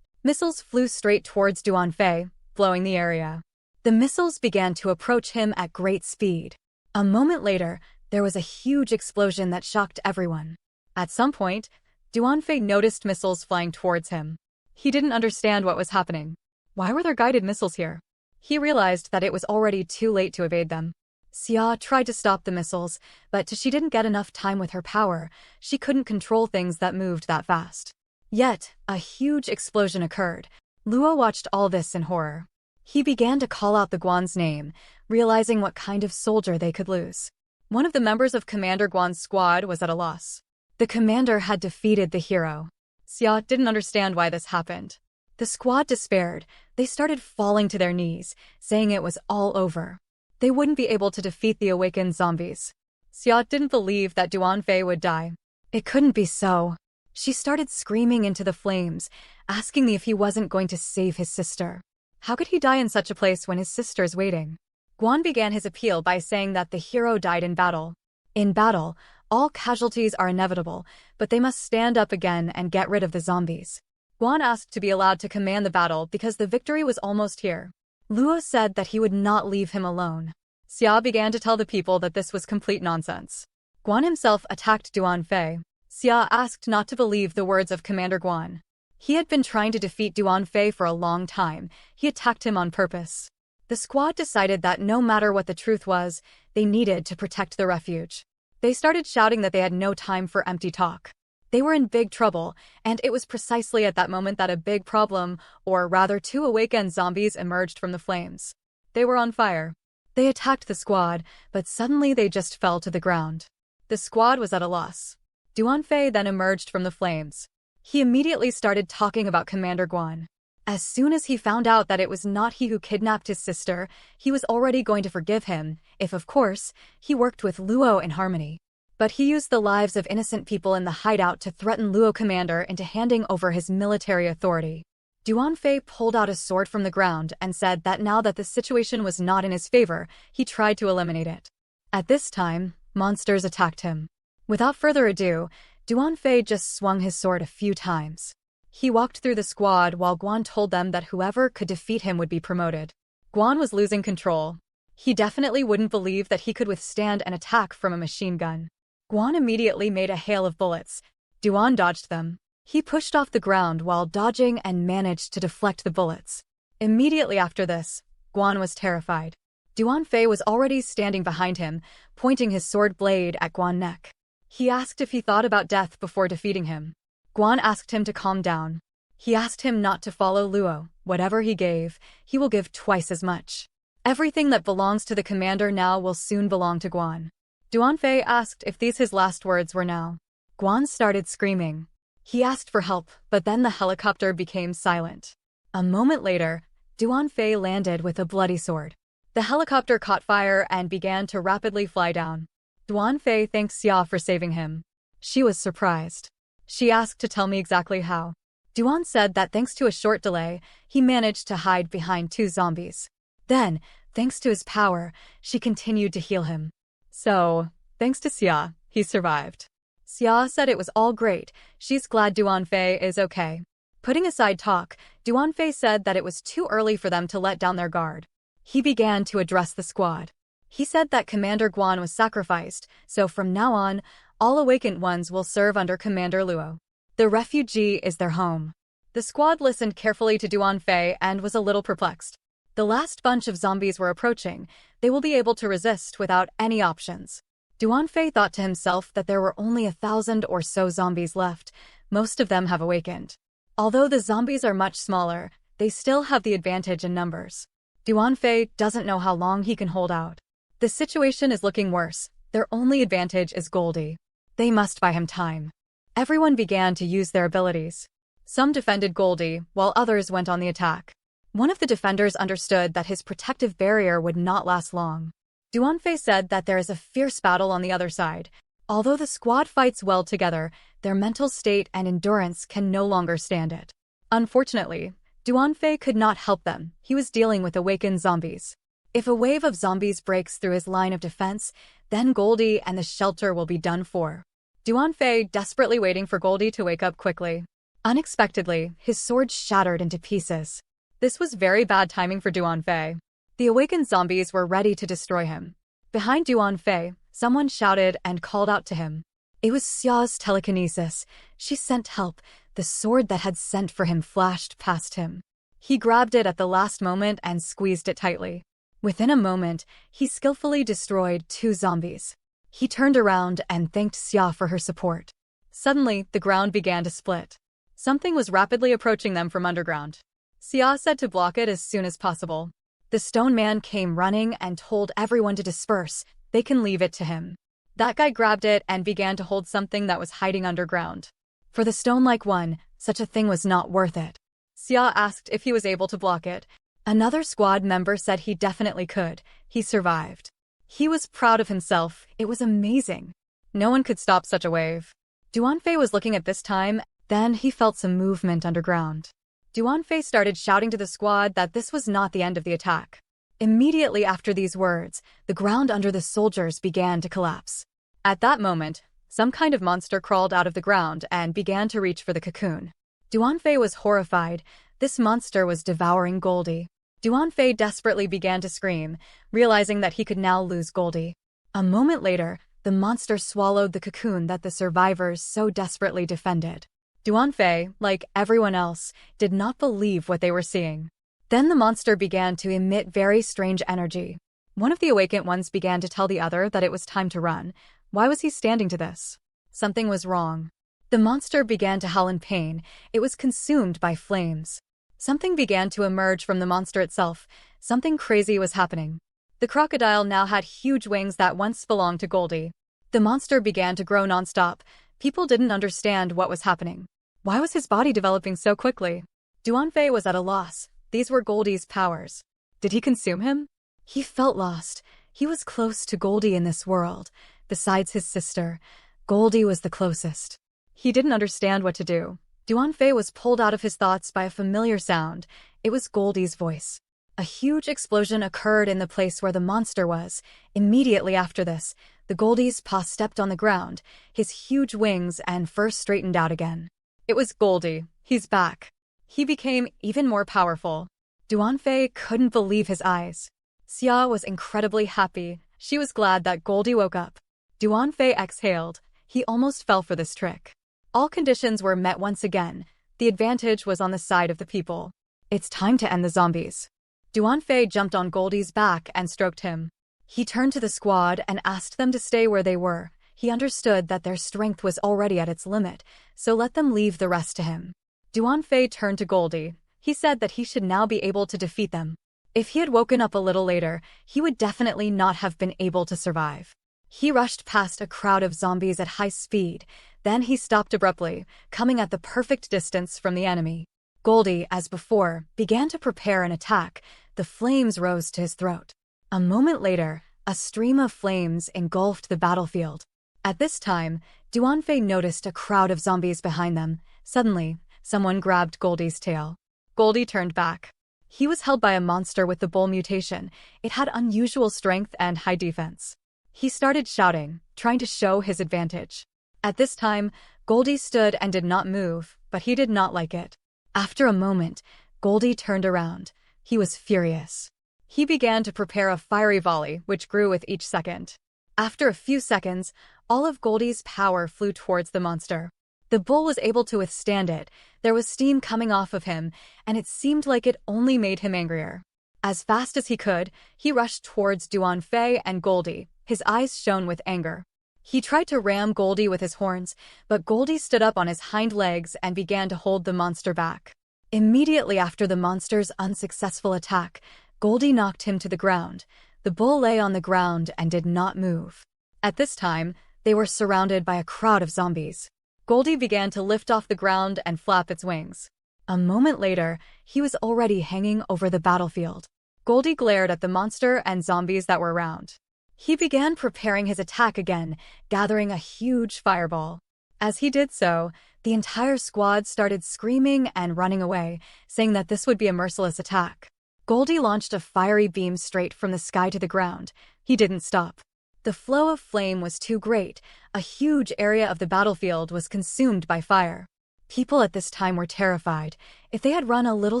Missiles flew straight towards Duan Fe, blowing the area. The missiles began to approach him at great speed. A moment later, there was a huge explosion that shocked everyone. At some point, Duan Fe noticed missiles flying towards him. He didn't understand what was happening. Why were there guided missiles here? He realized that it was already too late to evade them. Xia tried to stop the missiles, but she didn't get enough time with her power. She couldn't control things that moved that fast. Yet, a huge explosion occurred. Luo watched all this in horror. He began to call out the Guan's name, realizing what kind of soldier they could lose. One of the members of Commander Guan's squad was at a loss. The commander had defeated the hero. Xia didn't understand why this happened. The squad despaired. They started falling to their knees, saying it was all over. They wouldn't be able to defeat the awakened zombies. Xia didn't believe that Duan Fe would die. It couldn't be so. She started screaming into the flames, asking me if he wasn't going to save his sister. How could he die in such a place when his sister's waiting? Guan began his appeal by saying that the hero died in battle. In battle, all casualties are inevitable, but they must stand up again and get rid of the zombies. Guan asked to be allowed to command the battle because the victory was almost here. Luo said that he would not leave him alone. Xia began to tell the people that this was complete nonsense. Guan himself attacked Duan Fe. Xia asked not to believe the words of Commander Guan. He had been trying to defeat Duan Fe for a long time. He attacked him on purpose. The squad decided that no matter what the truth was, they needed to protect the refuge. They started shouting that they had no time for empty talk. They were in big trouble, and it was precisely at that moment that a big problem, or rather 2 awakened zombies emerged from the flames. They were on fire. They attacked the squad, but suddenly they just fell to the ground. The squad was at a loss. Duan Fe then emerged from the flames. He immediately started talking about Commander Guan. As soon as he found out that it was not he who kidnapped his sister, he was already going to forgive him, if of course, he worked with Luo in harmony. But he used the lives of innocent people in the hideout to threaten Luo Commander into handing over his military authority. Duan Fe pulled out a sword from the ground and said that now that the situation was not in his favor, he tried to eliminate it. At this time, monsters attacked him. Without further ado, Duan Fe just swung his sword a few times. He walked through the squad while Guan told them that whoever could defeat him would be promoted. Guan was losing control. He definitely wouldn't believe that he could withstand an attack from a machine gun. Guan immediately made a hail of bullets. Duan dodged them. He pushed off the ground while dodging and managed to deflect the bullets. Immediately after this, Guan was terrified. Duan Fe was already standing behind him, pointing his sword blade at Guan's neck. He asked if he thought about death before defeating him. Guan asked him to calm down. He asked him not to follow Luo. Whatever he gave, he will give twice as much. Everything that belongs to the commander now will soon belong to Guan. Duan Fe asked if these his last words were now. Guan started screaming. He asked for help, but then the helicopter became silent. A moment later, Duan Fe landed with a bloody sword. The helicopter caught fire and began to rapidly fly down. Duan Fe thanked Xia for saving him. She was surprised. She asked to tell me exactly how. Duan said that thanks to a short delay, he managed to hide behind 2 zombies. Then, thanks to his power, she continued to heal him. So, thanks to Xia, he survived. Xia said it was all great. She's glad Duan Fe is okay. Putting aside talk, Duan Fe said that it was too early for them to let down their guard. He began to address the squad. He said that Commander Guan was sacrificed, so from now on, all awakened ones will serve under Commander Luo. The refugee is their home. The squad listened carefully to Duan Fe and was a little perplexed. The last bunch of zombies were approaching. They will be able to resist without any options. Duan Fe thought to himself that there were only 1,000 or so zombies left. Most of them have awakened. Although the zombies are much smaller, they still have the advantage in numbers. Duan Fe doesn't know how long he can hold out. The situation is looking worse. Their only advantage is Goldie. They must buy him time. Everyone began to use their abilities. Some defended Goldie, while others went on the attack. One of the defenders understood that his protective barrier would not last long. Duan Fe said that there is a fierce battle on the other side. Although the squad fights well together, their mental state and endurance can no longer stand it. Unfortunately, Duan Fe could not help them. He was dealing with awakened zombies. If a wave of zombies breaks through his line of defense, then Goldie and the shelter will be done for. Duan Fe desperately waiting for Goldie to wake up quickly. Unexpectedly, his sword shattered into pieces. This was very bad timing for Duan Fe. The awakened zombies were ready to destroy him. Behind Duan Fe, someone shouted and called out to him. It was Xia's telekinesis. She sent help. The sword that had sent for him flashed past him. He grabbed it at the last moment and squeezed it tightly. Within a moment, he skillfully destroyed 2 zombies. He turned around and thanked Xia for her support. Suddenly, the ground began to split. Something was rapidly approaching them from underground. Xia said to block it as soon as possible. The stone man came running and told everyone to disperse. They can leave it to him. That guy grabbed it and began to hold something that was hiding underground. For the stone-like one, such a thing was not worth it. Xia asked if he was able to block it. Another squad member said he definitely could. He survived. He was proud of himself. It was amazing. No one could stop such a wave. Duan Fe was looking at this time, then he felt some movement underground. Duan Fe started shouting to the squad that this was not the end of the attack. Immediately after these words, the ground under the soldiers began to collapse. At that moment, some kind of monster crawled out of the ground and began to reach for the cocoon. Duan Fe was horrified. This monster was devouring Goldie. Duan Fe desperately began to scream, realizing that he could now lose Goldie. A moment later, the monster swallowed the cocoon that the survivors so desperately defended. Duan Fe, like everyone else, did not believe what they were seeing. Then the monster began to emit very strange energy. One of the awakened ones began to tell the other that it was time to run. Why was he standing to this? Something was wrong. The monster began to howl in pain. It was consumed by flames. Something began to emerge from the monster itself. Something crazy was happening. The crocodile now had huge wings that once belonged to Goldie. The monster began to grow nonstop. People didn't understand what was happening. Why was his body developing so quickly? Duan Fe was at a loss. These were Goldie's powers. Did he consume him? He felt lost. He was close to Goldie in this world. Besides his sister, Goldie was the closest. He didn't understand what to do. Duan Fe was pulled out of his thoughts by a familiar sound. It was Goldie's voice. A huge explosion occurred in the place where the monster was. Immediately after this, the Goldie's paw stepped on the ground, his huge wings and fur straightened out again. It was Goldie. He's back. He became even more powerful. Duan Fe couldn't believe his eyes. Xia was incredibly happy. She was glad that Goldie woke up. Duan Fe exhaled. He almost fell for this trick. All conditions were met once again. The advantage was on the side of the people. It's time to end the zombies. Duan Fe jumped on Goldie's back and stroked him. He turned to the squad and asked them to stay where they were. He understood that their strength was already at its limit, so let them leave the rest to him. Duan Fe turned to Goldie. He said that he should now be able to defeat them. If he had woken up a little later, he would definitely not have been able to survive. He rushed past a crowd of zombies at high speed. Then he stopped abruptly, coming at the perfect distance from the enemy. Goldie, as before, began to prepare an attack. The flames rose to his throat. A moment later, a stream of flames engulfed the battlefield. At this time, Duan Fe noticed a crowd of zombies behind them. Suddenly, someone grabbed Goldie's tail. Goldie turned back. He was held by a monster with the bull mutation. It had unusual strength and high defense. He started shouting, trying to show his advantage. At this time, Goldie stood and did not move, but he did not like it. After a moment, Goldie turned around. He was furious. He began to prepare a fiery volley, which grew with each second. After a few seconds, all of Goldie's power flew towards the monster. The bull was able to withstand it. There was steam coming off of him, and it seemed like it only made him angrier. As fast as he could, he rushed towards Duan Fe and Goldie. His eyes shone with anger. He tried to ram Goldie with his horns, but Goldie stood up on his hind legs and began to hold the monster back. Immediately after the monster's unsuccessful attack, Goldie knocked him to the ground. The bull lay on the ground and did not move. At this time, they were surrounded by a crowd of zombies. Goldie began to lift off the ground and flap its wings. A moment later, he was already hanging over the battlefield. Goldie glared at the monster and zombies that were around. He began preparing his attack again, gathering a huge fireball. As he did so, the entire squad started screaming and running away, saying that this would be a merciless attack. Goldie launched a fiery beam straight from the sky to the ground. He didn't stop. The flow of flame was too great. A huge area of the battlefield was consumed by fire. People at this time were terrified. If they had run a little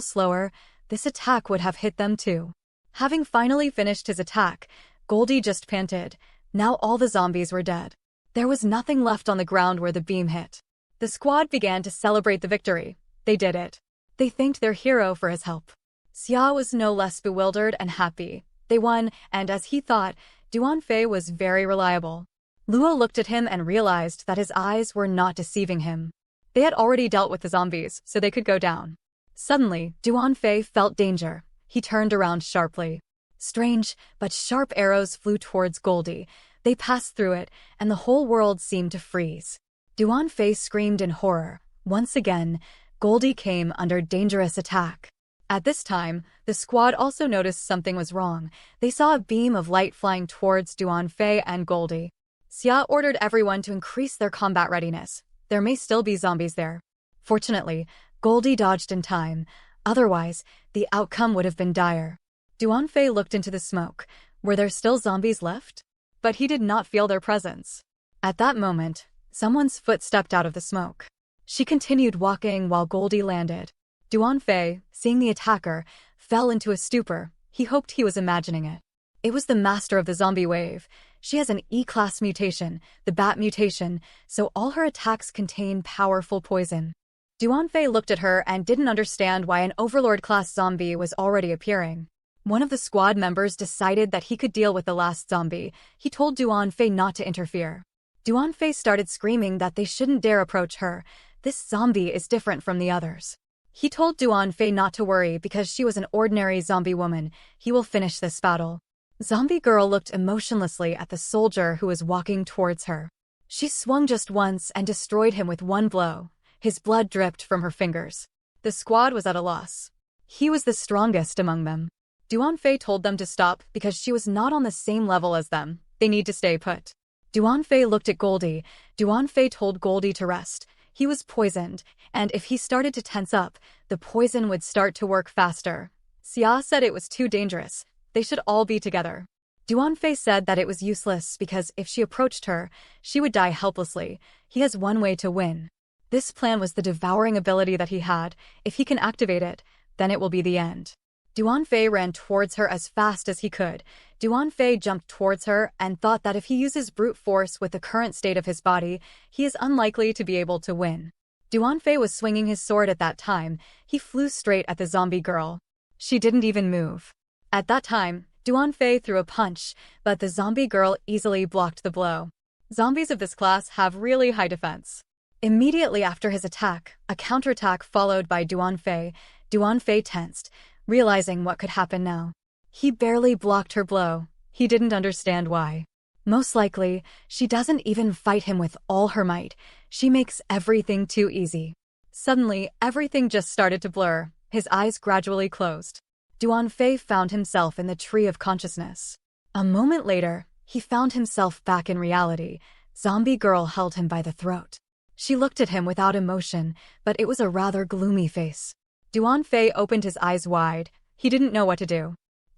slower, this attack would have hit them too. Having finally finished his attack, Goldie just panted. Now all the zombies were dead. There was nothing left on the ground where the beam hit. The squad began to celebrate the victory. They did it. They thanked their hero for his help. Xia was no less bewildered and happy. They won, and as he thought, Duan Fe was very reliable. Luo looked at him and realized that his eyes were not deceiving him. They had already dealt with the zombies, so they could go down. Suddenly, Duan Fe felt danger. He turned around sharply. Strange, but sharp arrows flew towards Goldie. They passed through it, and the whole world seemed to freeze. Duan Fe screamed in horror. Once again, Goldie came under dangerous attack. At this time, the squad also noticed something was wrong. They saw a beam of light flying towards Duan Fe and Goldie. Xia ordered everyone to increase their combat readiness. There may still be zombies there. Fortunately, Goldie dodged in time. Otherwise, the outcome would have been dire. Duan Fe looked into the smoke. Were there still zombies left? But he did not feel their presence. At that moment, someone's foot stepped out of the smoke. She continued walking while Goldie landed. Duan Fe, seeing the attacker, fell into a stupor. He hoped he was imagining it. It was the master of the zombie wave. She has an E-class mutation, the bat mutation, so all her attacks contain powerful poison. Duan Fe looked at her and didn't understand why an Overlord-class zombie was already appearing. One of the squad members decided that he could deal with the last zombie. He told Duan Fe not to interfere. Duan Fe started screaming that they shouldn't dare approach her. This zombie is different from the others. He told Duan Fe not to worry because she was an ordinary zombie woman. He will finish this battle. Zombie girl looked emotionlessly at the soldier who was walking towards her. She swung just once and destroyed him with one blow. His blood dripped from her fingers. The squad was at a loss. He was the strongest among them. Duan Fe told them to stop because she was not on the same level as them. They need to stay put. Duan Fe looked at Goldie. Duan Fe told Goldie to rest. He was poisoned, and if he started to tense up, the poison would start to work faster. Xia said it was too dangerous. They should all be together. Duan Fe said that it was useless because if she approached her, she would die helplessly. He has one way to win. This plan was the devouring ability that he had. If he can activate it, then it will be the end. Duan Fe ran towards her as fast as he could. Duan Fe jumped towards her and thought that if he uses brute force with the current state of his body, he is unlikely to be able to win. Duan Fe was swinging his sword at that time. He flew straight at the zombie girl. She didn't even move. At that time, Duan Fe threw a punch, but the zombie girl easily blocked the blow. Zombies of this class have really high defense. Immediately after his attack, a counterattack followed by Duan Fe. Duan Fe tensed, realizing what could happen now. He barely blocked her blow. He didn't understand why. Most likely, she doesn't even fight him with all her might. She makes everything too easy. Suddenly, everything just started to blur. His eyes gradually closed. Duan Fe found himself in the tree of consciousness. A moment later, he found himself back in reality. Zombie girl held him by the throat. She looked at him without emotion, but it was a rather gloomy face. Duan Fe opened his eyes wide. He didn't know what to do.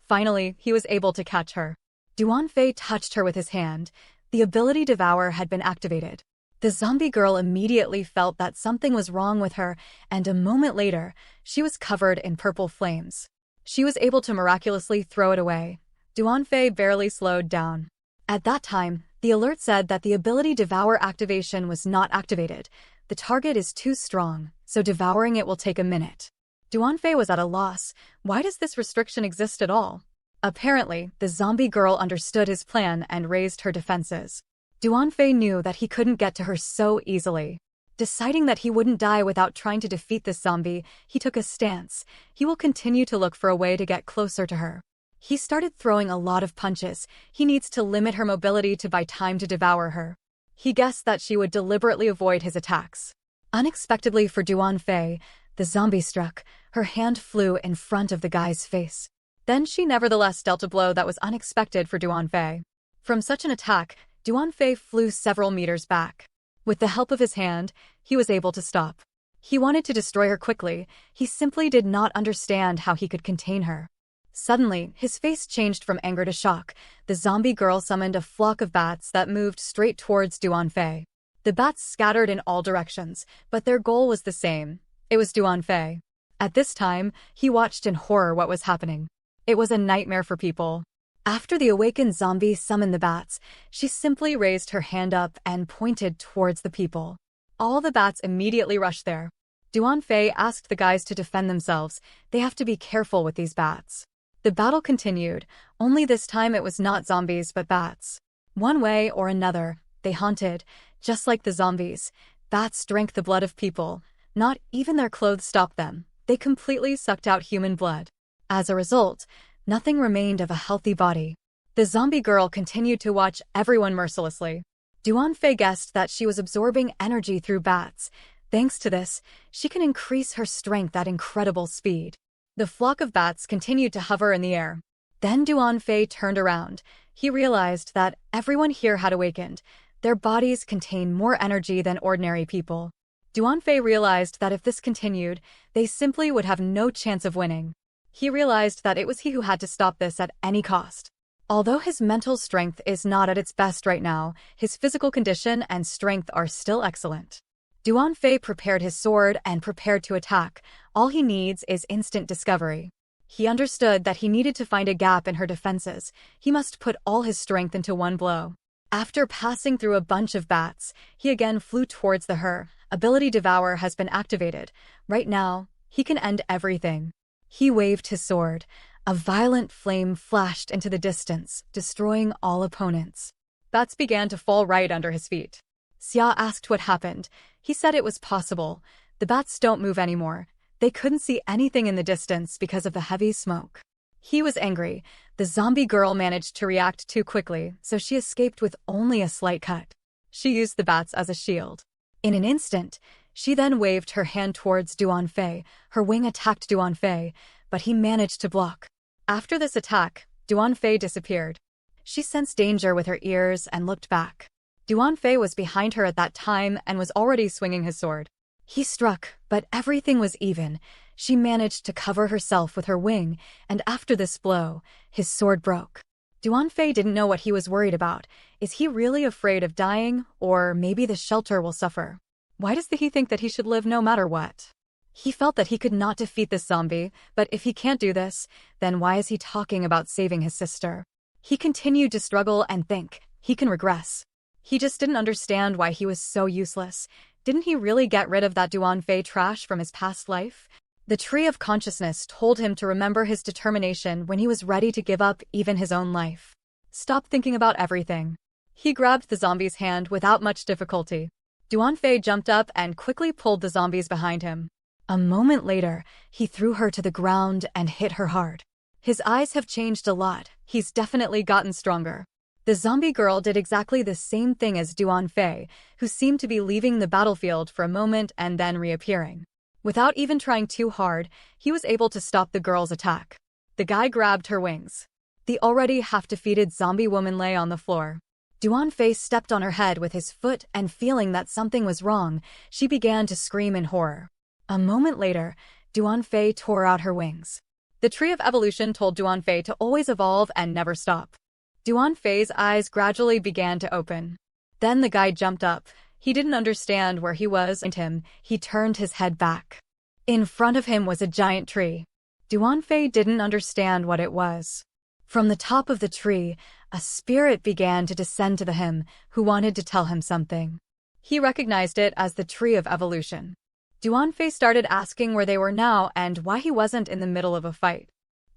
Finally, he was able to catch her. Duan Fe touched her with his hand. The ability Devour had been activated. The zombie girl immediately felt that something was wrong with her, and a moment later, she was covered in purple flames. She was able to miraculously throw it away. Duan Fe barely slowed down. At that time, the alert said that the ability Devour activation was not activated. The target is too strong, so devouring it will take a minute. Duan Fe was at a loss. Why does this restriction exist at all? Apparently, the zombie girl understood his plan and raised her defenses. Duan Fe knew that he couldn't get to her so easily. Deciding that he wouldn't die without trying to defeat this zombie, he took a stance. He will continue to look for a way to get closer to her. He started throwing a lot of punches. He needs to limit her mobility to buy time to devour her. He guessed that she would deliberately avoid his attacks. Unexpectedly for Duan Fe, the zombie struck. Her hand flew in front of the guy's face. Then she nevertheless dealt a blow that was unexpected for Duan Fe. From such an attack, Duan Fe flew several meters back. With the help of his hand, he was able to stop. He wanted to destroy her quickly. He simply did not understand how he could contain her. Suddenly, his face changed from anger to shock. The zombie girl summoned a flock of bats that moved straight towards Duan Fe. The bats scattered in all directions, but their goal was the same. It was Duan Fe. At this time, he watched in horror what was happening. It was a nightmare for people. After the awakened zombie summoned the bats, she simply raised her hand up and pointed towards the people. All the bats immediately rushed there. Duan Fe asked the guys to defend themselves. They have to be careful with these bats. The battle continued, only this time it was not zombies but bats. One way or another, they haunted, just like the zombies. Bats drank the blood of people. Not even their clothes stopped them. They completely sucked out human blood. As a result, nothing remained of a healthy body. The zombie girl continued to watch everyone mercilessly. Duan Fe guessed that she was absorbing energy through bats. Thanks to this, she can increase her strength at incredible speed. The flock of bats continued to hover in the air. Then Duan Fe turned around. He realized that everyone here had awakened. Their bodies contain more energy than ordinary people. Duan Fe realized that if this continued, they simply would have no chance of winning. He realized that it was he who had to stop this at any cost. Although his mental strength is not at its best right now, his physical condition and strength are still excellent. Duan Fe prepared his sword and prepared to attack. All he needs is instant discovery. He understood that he needed to find a gap in her defenses. He must put all his strength into one blow. After passing through a bunch of bats, he again flew towards the her. Ability Devour has been activated. Right now, he can end everything. He waved his sword. A violent flame flashed into the distance, destroying all opponents. Bats began to fall right under his feet. Xia asked what happened. He said it was possible. The bats don't move anymore. They couldn't see anything in the distance because of the heavy smoke. He was angry. The zombie girl managed to react too quickly, so she escaped with only a slight cut. She used the bats as a shield. In an instant, she then waved her hand towards Duan Fe. Her wing attacked Duan Fe, but he managed to block. After this attack, Duan Fe disappeared. She sensed danger with her ears and looked back. Duan Fe was behind her at that time and was already swinging his sword. He struck, but everything was even. She managed to cover herself with her wing, and after this blow, his sword broke. Duan Fe didn't know what he was worried about. Is he really afraid of dying, or maybe the shelter will suffer? Why does he think that he should live no matter what? He felt that he could not defeat this zombie, but if he can't do this, then why is he talking about saving his sister? He continued to struggle and think, he can regress. He just didn't understand why he was so useless. Didn't he really get rid of that Duan Fe trash from his past life? The Tree of Consciousness told him to remember his determination when he was ready to give up even his own life. Stop thinking about everything. He grabbed the zombie's hand without much difficulty. Duan Fe jumped up and quickly pulled the zombies behind him. A moment later, he threw her to the ground and hit her hard. His eyes have changed a lot. He's definitely gotten stronger. The zombie girl did exactly the same thing as Duan Fe, who seemed to be leaving the battlefield for a moment and then reappearing. Without even trying too hard, he was able to stop the girl's attack. The guy grabbed her wings. The already half-defeated zombie woman lay on the floor. Duan Fe stepped on her head with his foot, and feeling that something was wrong, she began to scream in horror. A moment later, Duan Fe tore out her wings. The Tree of Evolution told Duan Fe to always evolve and never stop. Duan Fe's eyes gradually began to open. Then the guy jumped up. He didn't understand where he was, and he turned his head back. In front of him was a giant tree. Duan Fe didn't understand what it was. From the top of the tree, a spirit began to descend to him, who wanted to tell him something. He recognized it as the Tree of Evolution. Duan Fe started asking where they were now and why he wasn't in the middle of a fight.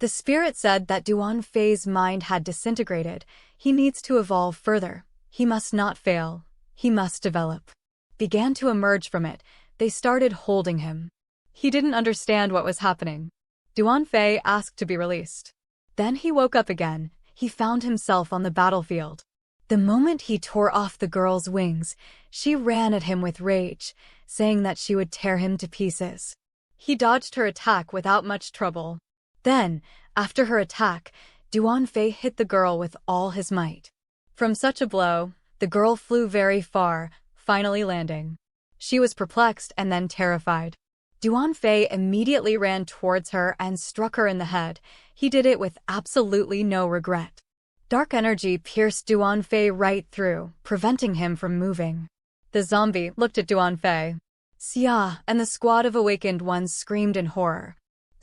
The spirit said that Duan Fe's mind had disintegrated. He needs to evolve further. He must not fail. He must develop. Began to emerge from it. They started holding him. He didn't understand what was happening. Duan Fe asked to be released. Then he woke up again. He found himself on the battlefield. The moment he tore off the girl's wings, she ran at him with rage, saying that she would tear him to pieces. He dodged her attack without much trouble. Then, after her attack, Duan Fe hit the girl with all his might. From such a blow, the girl flew very far, finally landing. She was perplexed and then terrified. Duan Fe immediately ran towards her and struck her in the head. He did it with absolutely no regret. Dark energy pierced Duan Fe right through, preventing him from moving. The zombie looked at Duan Fe. Xia and the squad of awakened ones screamed in horror.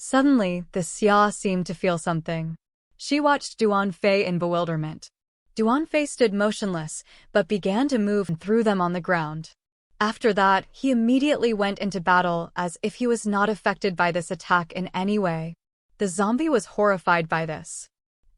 Suddenly, the Xia seemed to feel something. She watched Duan Fe in bewilderment. Duan Fe stood motionless, but began to move and threw them on the ground. After that, he immediately went into battle as if he was not affected by this attack in any way. The zombie was horrified by this.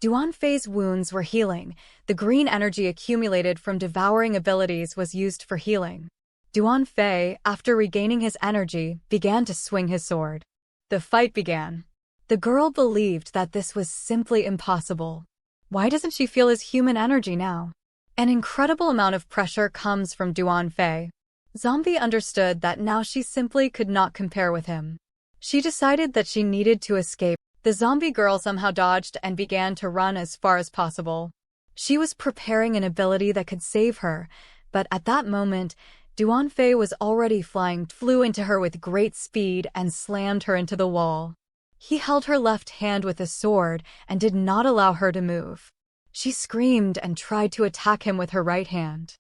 Duan Fe's wounds were healing. The green energy accumulated from devouring abilities was used for healing. Duan Fe, after regaining his energy, began to swing his sword. The fight began. The girl believed that this was simply impossible. Why doesn't she feel his human energy now? An incredible amount of pressure comes from Duan Fe. Zombie understood that now she simply could not compare with him. She decided that she needed to escape. The zombie girl somehow dodged and began to run as far as possible. She was preparing an ability that could save her, but at that moment, Duan Fe was already flew into her with great speed and slammed her into the wall. He held her left hand with a sword and did not allow her to move. She screamed and tried to attack him with her right hand.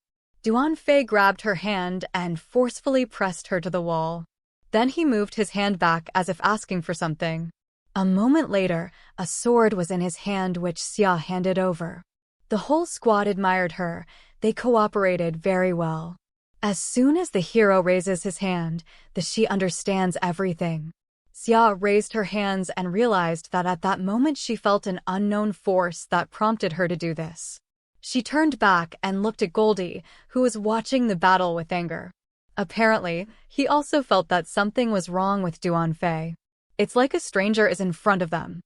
Duan Fe grabbed her hand and forcefully pressed her to the wall. Then he moved his hand back as if asking for something. A moment later, a sword was in his hand which Xia handed over. The whole squad admired her. They cooperated very well. As soon as the hero raises his hand, she understands everything. Xia raised her hands and realized that at that moment she felt an unknown force that prompted her to do this. She turned back and looked at Goldie, who was watching the battle with anger. Apparently, he also felt that something was wrong with Duan Fe. It's like a stranger is in front of them.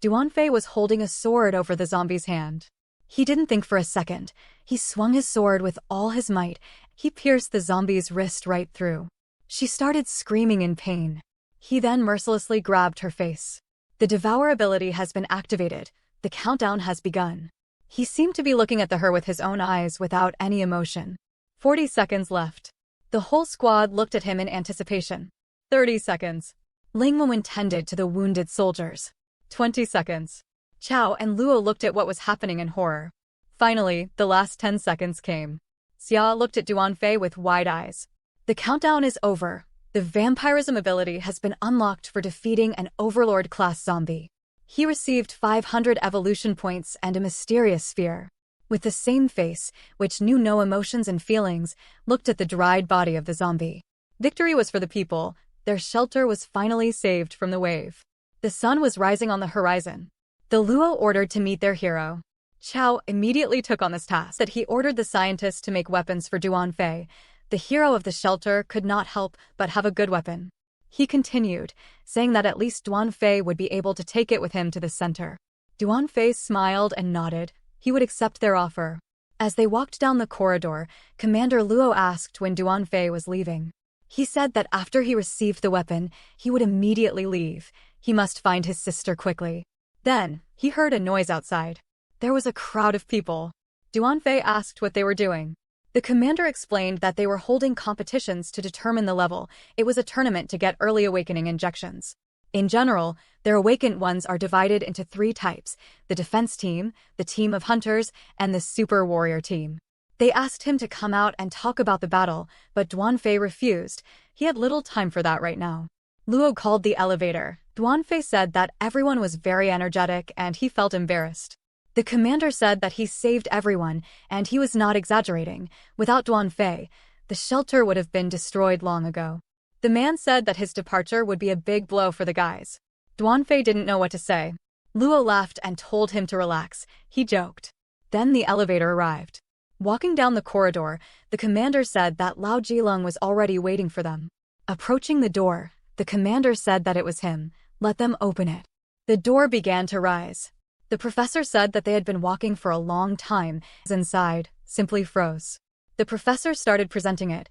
Duan Fe was holding a sword over the zombie's hand. He didn't think for a second. He swung his sword with all his might. He pierced the zombie's wrist right through. She started screaming in pain. He then mercilessly grabbed her face. The Devour ability has been activated. The countdown has begun. He seemed to be looking at her with his own eyes without any emotion. 40 seconds left. The whole squad looked at him in anticipation. 30 seconds. Ling Wen tended to the wounded soldiers. 20 seconds. Chao and Luo looked at what was happening in horror. Finally, the last 10 seconds came. Xia looked at Duan Fe with wide eyes. The countdown is over. The vampirism ability has been unlocked for defeating an Overlord-class zombie. He received 500 evolution points and a mysterious sphere. With the same face, which knew no emotions and feelings, looked at the dried body of the zombie. Victory was for the people. Their shelter was finally saved from the wave. The sun was rising on the horizon. The Luo ordered to meet their hero. Chao immediately took on this task. That he ordered the scientists to make weapons for Duan Fe. The hero of the shelter could not help but have a good weapon. He continued, saying that at least Duan Fe would be able to take it with him to the center. Duan Fe smiled and nodded. He would accept their offer. As they walked down the corridor, Commander Luo asked when Duan Fe was leaving. He said that after he received the weapon, he would immediately leave. He must find his sister quickly. Then, he heard a noise outside. There was a crowd of people. Duan Fe asked what they were doing. The commander explained that they were holding competitions to determine the level. It was a tournament to get early awakening injections. In general, their awakened ones are divided into 3 types: the defense team, the team of hunters, and the super warrior team. They asked him to come out and talk about the battle, but Duan Fe refused. He had little time for that right now. Luo called the elevator. Duan Fe said that everyone was very energetic and he felt embarrassed. The commander said that he saved everyone, and he was not exaggerating. Without Duan Fe, the shelter would have been destroyed long ago. The man said that his departure would be a big blow for the guys. Duan Fe didn't know what to say. Luo laughed and told him to relax. He joked. Then the elevator arrived. Walking down the corridor, the commander said that Lao Jilong was already waiting for them. Approaching the door, the commander said that it was him. Let them open it. The door began to rise. The professor said that they had been walking for a long time. Inside simply froze. The professor started presenting it.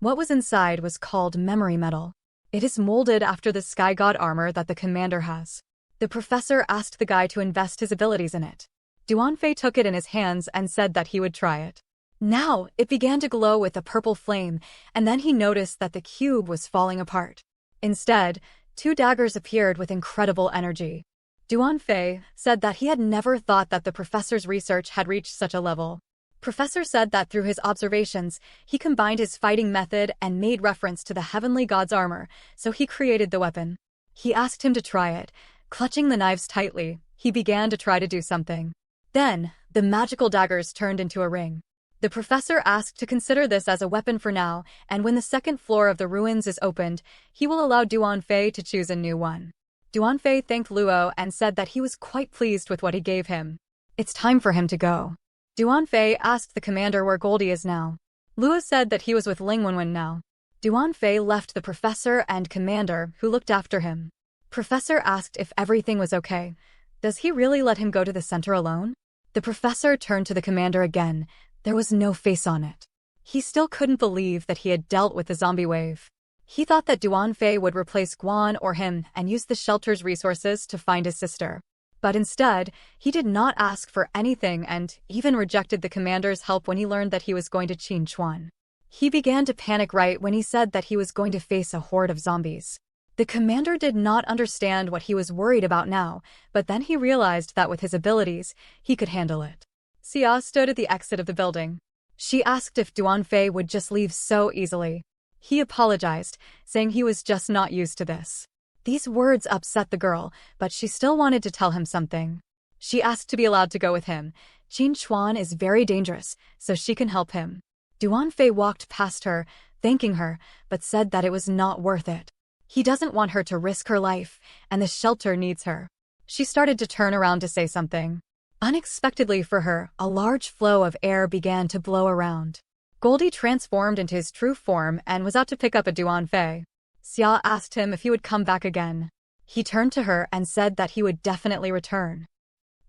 What was inside was called memory metal. It is molded after the sky god armor that the commander has. The professor asked the guy to invest his abilities in it. Duan Fe took it in his hands and said that he would try it. Now, it began to glow with a purple flame, and then he noticed that the cube was falling apart. Instead, 2 daggers appeared with incredible energy. Duan Fe said that he had never thought that the professor's research had reached such a level. Professor said that through his observations, he combined his fighting method and made reference to the heavenly god's armor, so he created the weapon. He asked him to try it. Clutching the knives tightly, he began to try to do something. Then, the magical daggers turned into a ring. The professor asked to consider this as a weapon for now, and when the 2nd floor of the ruins is opened, he will allow Duan Fe to choose a new one. Duan Fe thanked Luo and said that he was quite pleased with what he gave him. It's time for him to go. Duan Fe asked the commander where Goldie is now. Luo said that he was with Ling Wenwen now. Duan Fe left the professor and commander, who looked after him. Professor asked if everything was okay. Does he really let him go to the center alone? The professor turned to the commander again. There was no face on it. He still couldn't believe that he had dealt with the zombie wave. He thought that Duan Fe would replace Guan or him and use the shelter's resources to find his sister. But instead, he did not ask for anything and even rejected the commander's help when he learned that he was going to Qin Chuan. He began to panic right when he said that he was going to face a horde of zombies. The commander did not understand what he was worried about now, but then he realized that with his abilities, he could handle it. Xia stood at the exit of the building. She asked if Duan Fe would just leave so easily. He apologized, saying he was just not used to this. These words upset the girl, but she still wanted to tell him something. She asked to be allowed to go with him. Qin Chuan is very dangerous, so she can help him. Duan Fe walked past her, thanking her, but said that it was not worth it. He doesn't want her to risk her life, and the shelter needs her. She started to turn around to say something. Unexpectedly for her, a large flow of air began to blow around. Goldie transformed into his true form and was out to pick up a Duan Fe. Xia asked him if he would come back again. He turned to her and said that he would definitely return.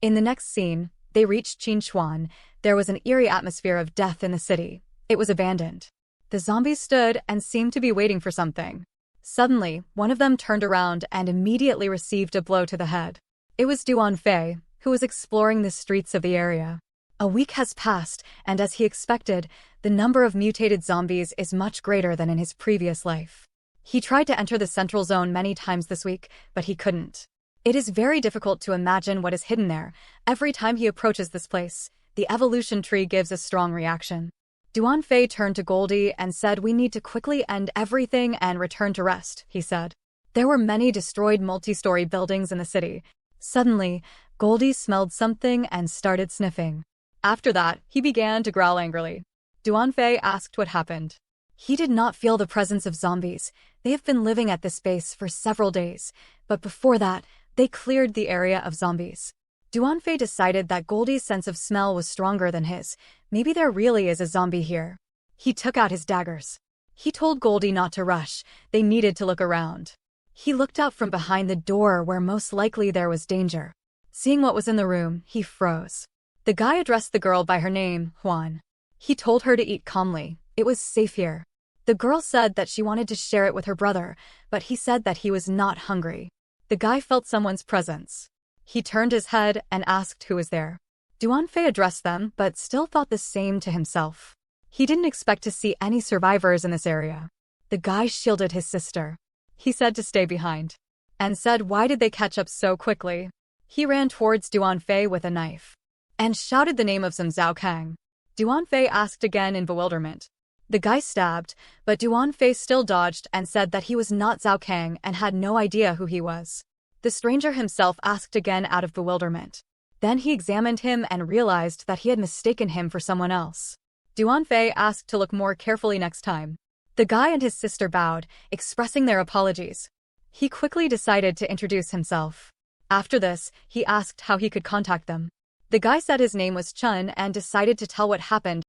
In the next scene, they reached Qin Chuan. There was an eerie atmosphere of death in the city. It was abandoned. The zombies stood and seemed to be waiting for something. Suddenly, one of them turned around and immediately received a blow to the head. It was Duan Fe, who was exploring the streets of the area. A week has passed, and as he expected, the number of mutated zombies is much greater than in his previous life. He tried to enter the central zone many times this week, but he couldn't. It is very difficult to imagine what is hidden there. Every time he approaches this place, the evolution tree gives a strong reaction. Duan Fe turned to Goldie and said, "We need to quickly end everything and return to rest," he said. There were many destroyed multi-story buildings in the city. Suddenly, Goldie smelled something and started sniffing. After that, he began to growl angrily. Duan Fe asked what happened. He did not feel the presence of zombies. They have been living at this base for several days, but before that, they cleared the area of zombies. Duan Fe decided that Goldie's sense of smell was stronger than his. Maybe there really is a zombie here. He took out his daggers. He told Goldie not to rush. They needed to look around. He looked out from behind the door where most likely there was danger. Seeing what was in the room, he froze. The guy addressed the girl by her name, Juan. He told her to eat calmly. It was safe here. The girl said that she wanted to share it with her brother, but he said that he was not hungry. The guy felt someone's presence. He turned his head and asked who was there. Duan Fe addressed them, but still thought the same to himself. He didn't expect to see any survivors in this area. The guy shielded his sister. He said to stay behind. And said why did they catch up so quickly? He ran towards Duan Fe with a knife. And shouted the name of some Zhao Kang. Duan Fe asked again in bewilderment. The guy stabbed, but Duan Fe still dodged and said that he was not Zhao Kang and had no idea who he was. The stranger himself asked again out of bewilderment. Then he examined him and realized that he had mistaken him for someone else. Duan Fe asked to look more carefully next time. The guy and his sister bowed, expressing their apologies. He quickly decided to introduce himself. After this, he asked how he could contact them. The guy said his name was Chun and decided to tell what happened.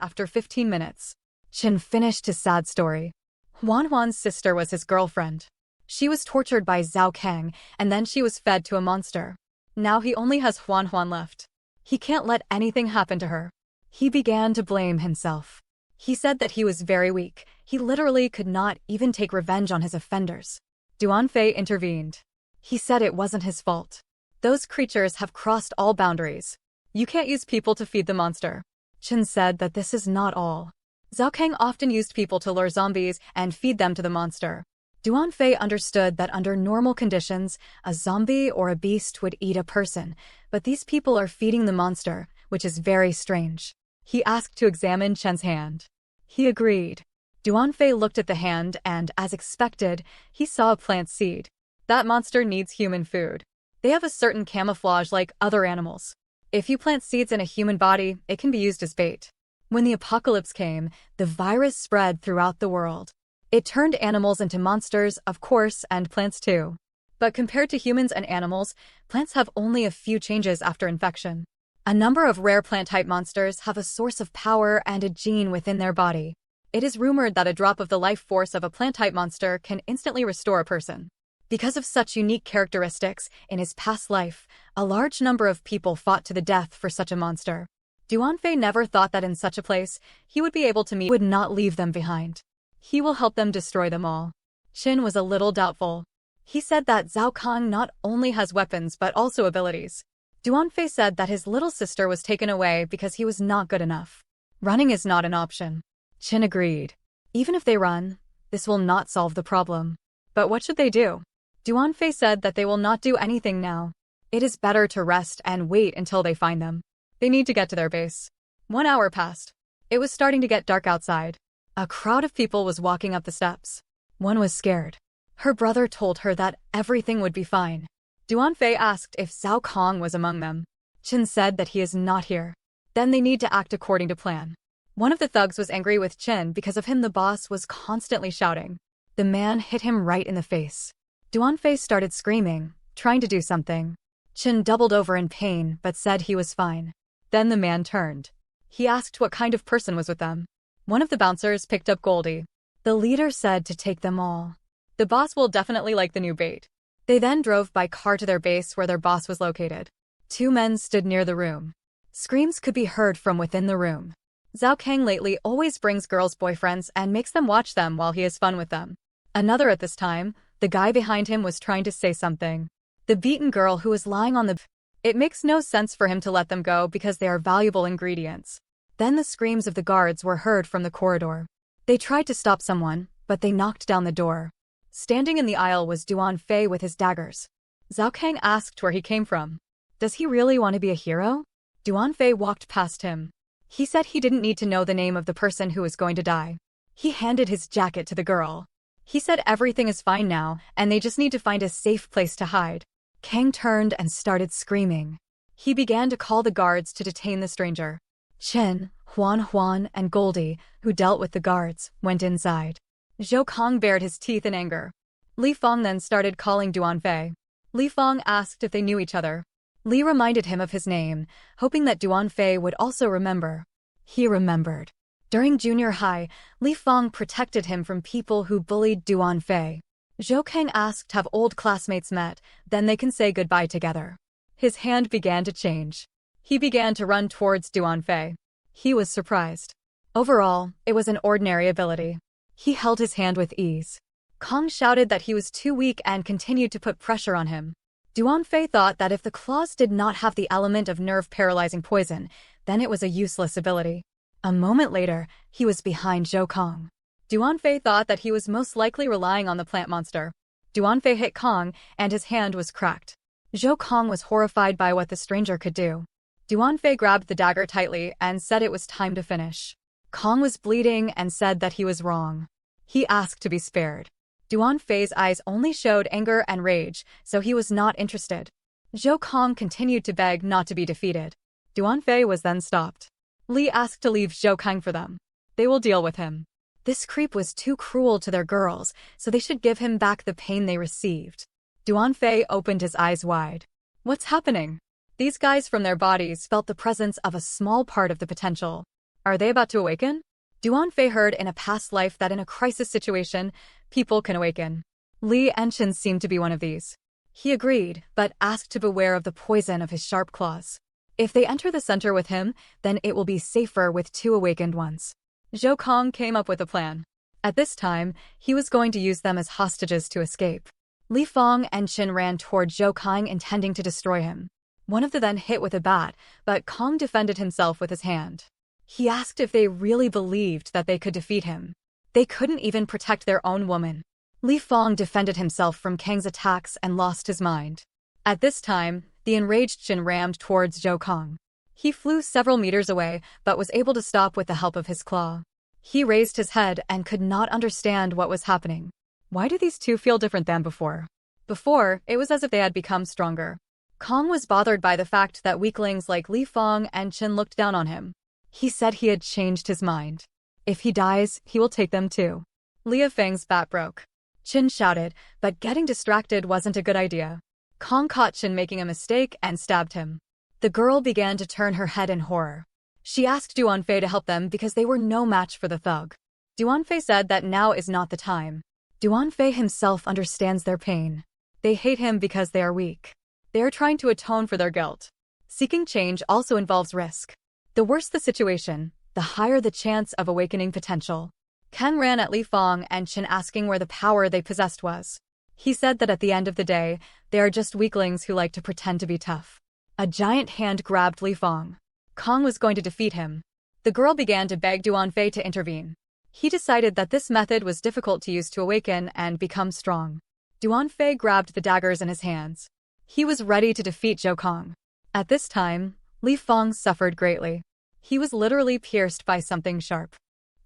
After 15 minutes, Chun finished his sad story. Huan's sister was his girlfriend. She was tortured by Zhao Kang, and then she was fed to a monster. Now he only has Huan left. He can't let anything happen to her. He began to blame himself. He said that he was very weak. He literally could not even take revenge on his offenders. Duan Fe intervened. He said it wasn't his fault. Those creatures have crossed all boundaries. You can't use people to feed the monster. Chun said that this is not all. Zhao Kang often used people to lure zombies and feed them to the monster. Duan Fe understood that under normal conditions, a zombie or a beast would eat a person, but these people are feeding the monster, which is very strange. He asked to examine Chen's hand. He agreed. Duan Fe looked at the hand and, as expected, he saw a plant seed. That monster needs human food. They have a certain camouflage like other animals. If you plant seeds in a human body, it can be used as bait. When the apocalypse came, the virus spread throughout the world. It turned animals into monsters, of course, and plants too. But compared to humans and animals, plants have only a few changes after infection. A number of rare plant-type monsters have a source of power and a gene within their body. It is rumored that a drop of the life force of a plant-type monster can instantly restore a person. Because of such unique characteristics, in his past life, a large number of people fought to the death for such a monster. Duan Fe never thought that in such a place, he would be able to meet, would not leave them behind. He will help them destroy them all. Qin was a little doubtful. He said that Zhao Kang not only has weapons but also abilities. Duan Fe said that his little sister was taken away because he was not good enough. Running is not an option. Qin agreed. Even if they run, this will not solve the problem. But what should they do? Duan Fe said that they will not do anything now. It is better to rest and wait until they find them. They need to get to their base. 1 hour passed. It was starting to get dark outside. A crowd of people was walking up the steps. One was scared. Her brother told her that everything would be fine. Duan Fe asked if Zhao Kang was among them. Qin said that he is not here. Then they need to act according to plan. One of the thugs was angry with Qin because of him. The boss was constantly shouting. The man hit him right in the face. Duan Fe started screaming, trying to do something. Qin doubled over in pain but said he was fine. Then the man turned. He asked what kind of person was with them. One of the bouncers picked up Goldie. The leader said to take them all. The boss will definitely like the new bait. They then drove by car to their base where their boss was located. 2 men stood near the room. Screams could be heard from within the room. Zhao Kang lately always brings girls' boyfriends and makes them watch them while he has fun with them. Another at this time, the guy behind him was trying to say something. The beaten girl who was lying on the... It makes no sense for him to let them go because they are valuable ingredients. Then the screams of the guards were heard from the corridor. They tried to stop someone, but they knocked down the door. Standing in the aisle was Duan Fe with his daggers. Zhao Kang asked where he came from. Does he really want to be a hero? Duan Fe walked past him. He said he didn't need to know the name of the person who was going to die. He handed his jacket to the girl. He said everything is fine now, and they just need to find a safe place to hide. Kang turned and started screaming. He began to call the guards to detain the stranger. Chen, Huan, and Goldie, who dealt with the guards, went inside. Zhou Kong bared his teeth in anger. Li Fong then started calling Duan Fe. Li Fong asked if they knew each other. Li reminded him of his name, hoping that Duan Fe would also remember. He remembered. During junior high, Li Fong protected him from people who bullied Duan Fe. Zhou Kang asked have old classmates met, then they can say goodbye together. His hand began to change. He began to run towards Duan Fe. He was surprised. Overall, it was an ordinary ability. He held his hand with ease. Kong shouted that he was too weak and continued to put pressure on him. Duan Fe thought that if the claws did not have the element of nerve-paralyzing poison, then it was a useless ability. A moment later, he was behind Zhou Kong. Duan Fe thought that he was most likely relying on the plant monster. Duan Fe hit Kong, and his hand was cracked. Zhou Kong was horrified by what the stranger could do. Duan Fe grabbed the dagger tightly and said it was time to finish. Kong was bleeding and said that he was wrong. He asked to be spared. Duan Fe's eyes only showed anger and rage, so he was not interested. Zhou Kong continued to beg not to be defeated. Duan Fe was then stopped. Li asked to leave Zhou Kong for them. They will deal with him. This creep was too cruel to their girls, so they should give him back the pain they received. Duan Fe opened his eyes wide. What's happening? These guys from their bodies felt the presence of a small part of the potential. Are they about to awaken? Duan Fe heard in a past life that in a crisis situation, people can awaken. Li and Chen seemed to be one of these. He agreed, but asked to beware of the poison of his sharp claws. If they enter the center with him, then it will be safer with two awakened ones. Zhou Kong came up with a plan. At this time, he was going to use them as hostages to escape. Li Fong and Chen ran toward Zhou Kong intending to destroy him. One of them then hit with a bat, but Kong defended himself with his hand. He asked if they really believed that they could defeat him. They couldn't even protect their own woman. Li Fong defended himself from Kang's attacks and lost his mind. At this time, the enraged Chen rammed towards Zhou Kong. He flew several meters away, but was able to stop with the help of his claw. He raised his head and could not understand what was happening. Why do these two feel different than before? Before, it was as if they had become stronger. Kong was bothered by the fact that weaklings like Li Fong and Chen looked down on him. He said he had changed his mind. If he dies, he will take them too. Lia Feng's bat broke. Chen shouted, but getting distracted wasn't a good idea. Kong caught Chen making a mistake and stabbed him. The girl began to turn her head in horror. She asked Duan Fe to help them because they were no match for the thug. Duan Fe said that now is not the time. Duan Fe himself understands their pain. They hate him because they are weak. They are trying to atone for their guilt. Seeking change also involves risk. The worse the situation, the higher the chance of awakening potential. Ken ran at Li Fong and Chen asking where the power they possessed was. He said that at the end of the day, they are just weaklings who like to pretend to be tough. A giant hand grabbed Li Fong. Kong was going to defeat him. The girl began to beg Duan Fe to intervene. He decided that this method was difficult to use to awaken and become strong. Duan Fe grabbed the daggers in his hands. He was ready to defeat Zhou Kong. At this time, Li Fong suffered greatly. He was literally pierced by something sharp.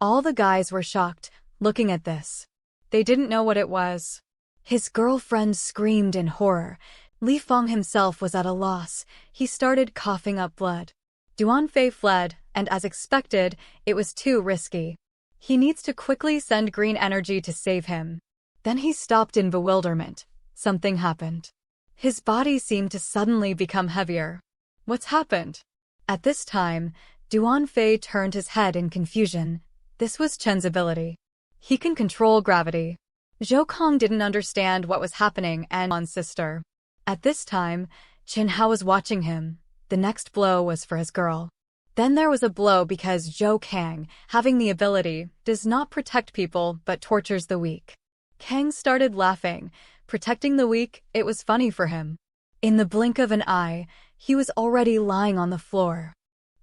All the guys were shocked, looking at this. They didn't know what it was. His girlfriend screamed in horror. Li Fong himself was at a loss. He started coughing up blood. Duan Fe fled, and as expected, it was too risky. He needs to quickly send green energy to save him. Then he stopped in bewilderment. Something happened. His body seemed to suddenly become heavier. What's happened? At this time, Duan Fe turned his head in confusion. This was Chen's ability. He can control gravity. Zhou Kong didn't understand what was happening and Guan's sister. At this time, Chen Hao was watching him. The next blow was for his girl. Then there was a blow because Zhou Kang, having the ability, does not protect people but tortures the weak. Kang started laughing. Protecting the weak, it was funny for him. In the blink of an eye, he was already lying on the floor.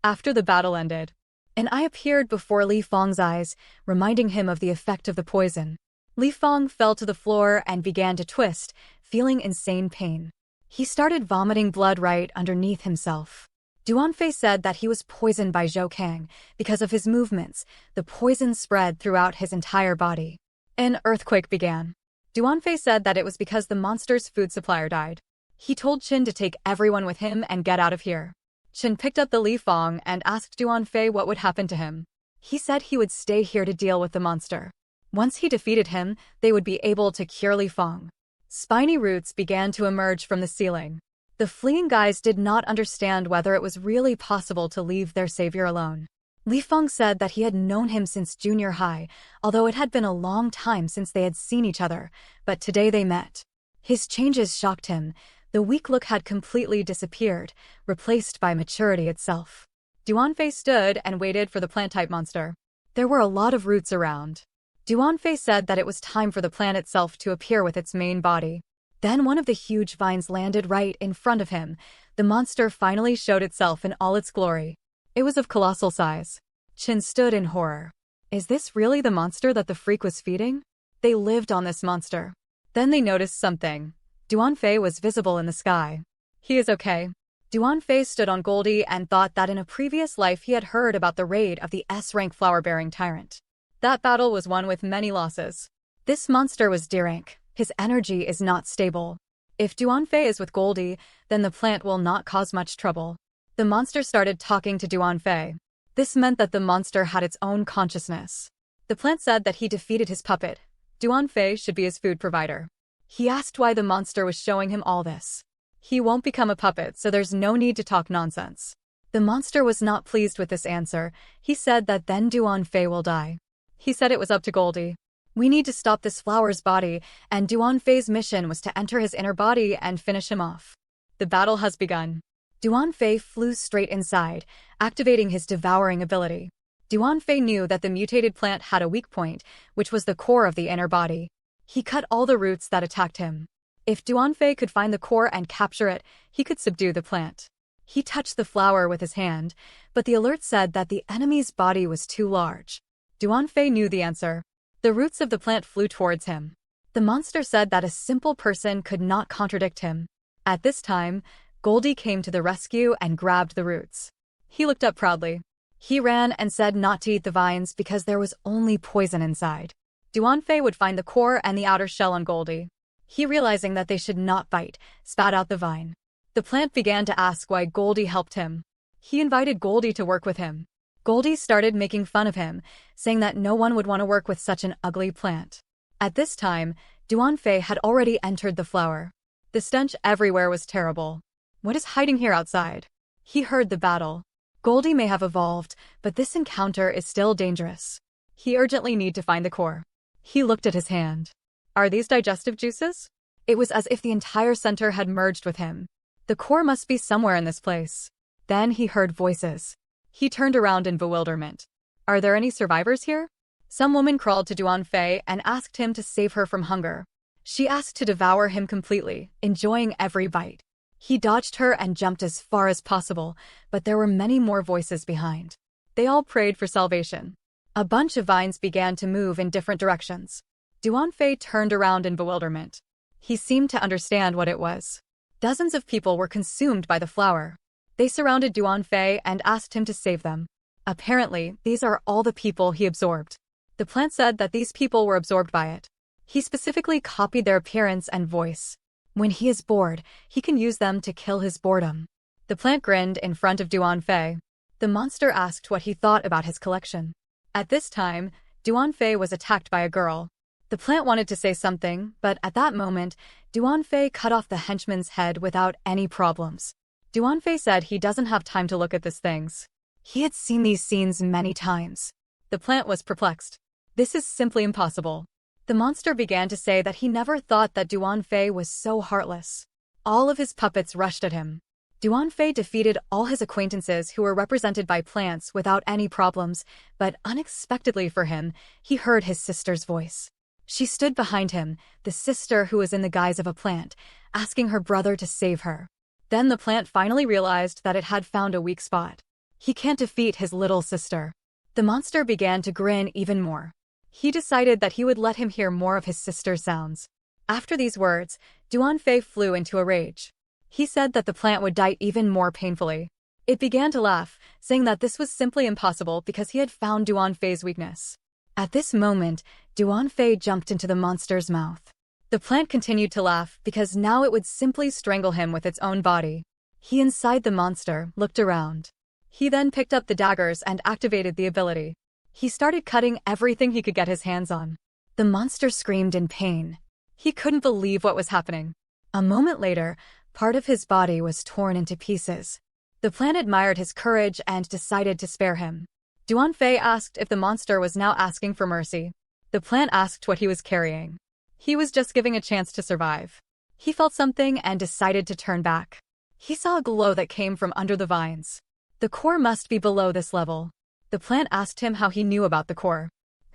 After the battle ended, an eye appeared before Li Fong's eyes, reminding him of the effect of the poison. Li Fong fell to the floor and began to twist, feeling insane pain. He started vomiting blood right underneath himself. Duan Fe said that he was poisoned by Zhou Kang. Because of his movements, the poison spread throughout his entire body. An earthquake began. Duan Fe said that it was because the monster's food supplier died. He told Chen to take everyone with him and get out of here. Chen picked up the Li Fong and asked Duan Fe what would happen to him. He said he would stay here to deal with the monster. Once he defeated him, they would be able to cure Li Fong. Spiny roots began to emerge from the ceiling. The fleeing guys did not understand whether it was really possible to leave their savior alone. Li Fong said that he had known him since junior high, although it had been a long time since they had seen each other, but today they met. His changes shocked him, The weak look had completely disappeared, replaced by maturity itself. Duan Fe stood and waited for the plant-type monster. There were a lot of roots around. Duan Fe said that it was time for the plant itself to appear with its main body. Then one of the huge vines landed right in front of him. The monster finally showed itself in all its glory. It was of colossal size. Chin stood in horror. Is this really the monster that the freak was feeding? They lived on this monster. Then they noticed something. Duan Fe was visible in the sky. He is okay. Duan Fe stood on Goldie and thought that in a previous life he had heard about the raid of the S-rank flower-bearing tyrant. That battle was won with many losses. This monster was D-rank. His energy is not stable. If Duan Fe is with Goldie, then the plant will not cause much trouble. The monster started talking to Duan Fe. This meant that the monster had its own consciousness. The plant said that he defeated his puppet. Duan Fe should be his food provider. He asked why the monster was showing him all this. He won't become a puppet, so there's no need to talk nonsense. The monster was not pleased with this answer. He said that then Duan Fe will die. He said it was up to Goldie. We need to stop this flower's body, and Duan Fe's mission was to enter his inner body and finish him off. The battle has begun. Duan Fe flew straight inside, activating his devouring ability. Duan Fe knew that the mutated plant had a weak point, which was the core of the inner body. He cut all the roots that attacked him. If Duan Fe could find the core and capture it, he could subdue the plant. He touched the flower with his hand, but the alert said that the enemy's body was too large. Duan Fe knew the answer. The roots of the plant flew towards him. The monster said that a simple person could not contradict him. At this time, Goldie came to the rescue and grabbed the roots. He looked up proudly. He ran and said not to eat the vines because there was only poison inside. Duan Fe would find the core and the outer shell on Goldie. He, realizing that they should not bite, spat out the vine. The plant began to ask why Goldie helped him. He invited Goldie to work with him. Goldie started making fun of him, saying that no one would want to work with such an ugly plant. At this time, Duan Fe had already entered the flower. The stench everywhere was terrible. What is hiding here outside? He heard the battle. Goldie may have evolved, but this encounter is still dangerous. He urgently needed to find the core. He looked at his hand. Are these digestive juices? It was as if the entire center had merged with him. The core must be somewhere in this place. Then he heard voices. He turned around in bewilderment. Are there any survivors here? Some woman crawled to Duan Fe and asked him to save her from hunger. She asked to devour him completely, enjoying every bite. He dodged her and jumped as far as possible, but there were many more voices behind. They all prayed for salvation. A bunch of vines began to move in different directions. Duan Fe turned around in bewilderment. He seemed to understand what it was. Dozens of people were consumed by the flower. They surrounded Duan Fe and asked him to save them. Apparently, these are all the people he absorbed. The plant said that these people were absorbed by it. He specifically copied their appearance and voice. When he is bored, he can use them to kill his boredom. The plant grinned in front of Duan Fe. The monster asked what he thought about his collection. At this time, Duan Fe was attacked by a girl. The plant wanted to say something, but at that moment, Duan Fe cut off the henchman's head without any problems. Duan Fe said he doesn't have time to look at these things. He had seen these scenes many times. The plant was perplexed. This is simply impossible. The monster began to say that he never thought that Duan Fe was so heartless. All of his puppets rushed at him. Duan Fe defeated all his acquaintances who were represented by plants without any problems, but unexpectedly for him, he heard his sister's voice. She stood behind him, the sister who was in the guise of a plant, asking her brother to save her. Then the plant finally realized that it had found a weak spot. He can't defeat his little sister. The monster began to grin even more. He decided that he would let him hear more of his sister's sounds. After these words, Duan Fe flew into a rage. He said that the plant would die even more painfully. It began to laugh, saying that this was simply impossible because he had found Duan Fe's weakness. At this moment, Duan Fe jumped into the monster's mouth. The plant continued to laugh because now it would simply strangle him with its own body. He inside the monster looked around. He then picked up the daggers and activated the ability. He started cutting everything he could get his hands on. The monster screamed in pain. He couldn't believe what was happening. A moment later, part of his body was torn into pieces. The plant admired his courage and decided to spare him. Duan Fe asked if the monster was now asking for mercy. The plant asked what he was carrying. He was just giving a chance to survive. He felt something and decided to turn back. He saw a glow that came from under the vines. The core must be below this level. The plant asked him how he knew about the core.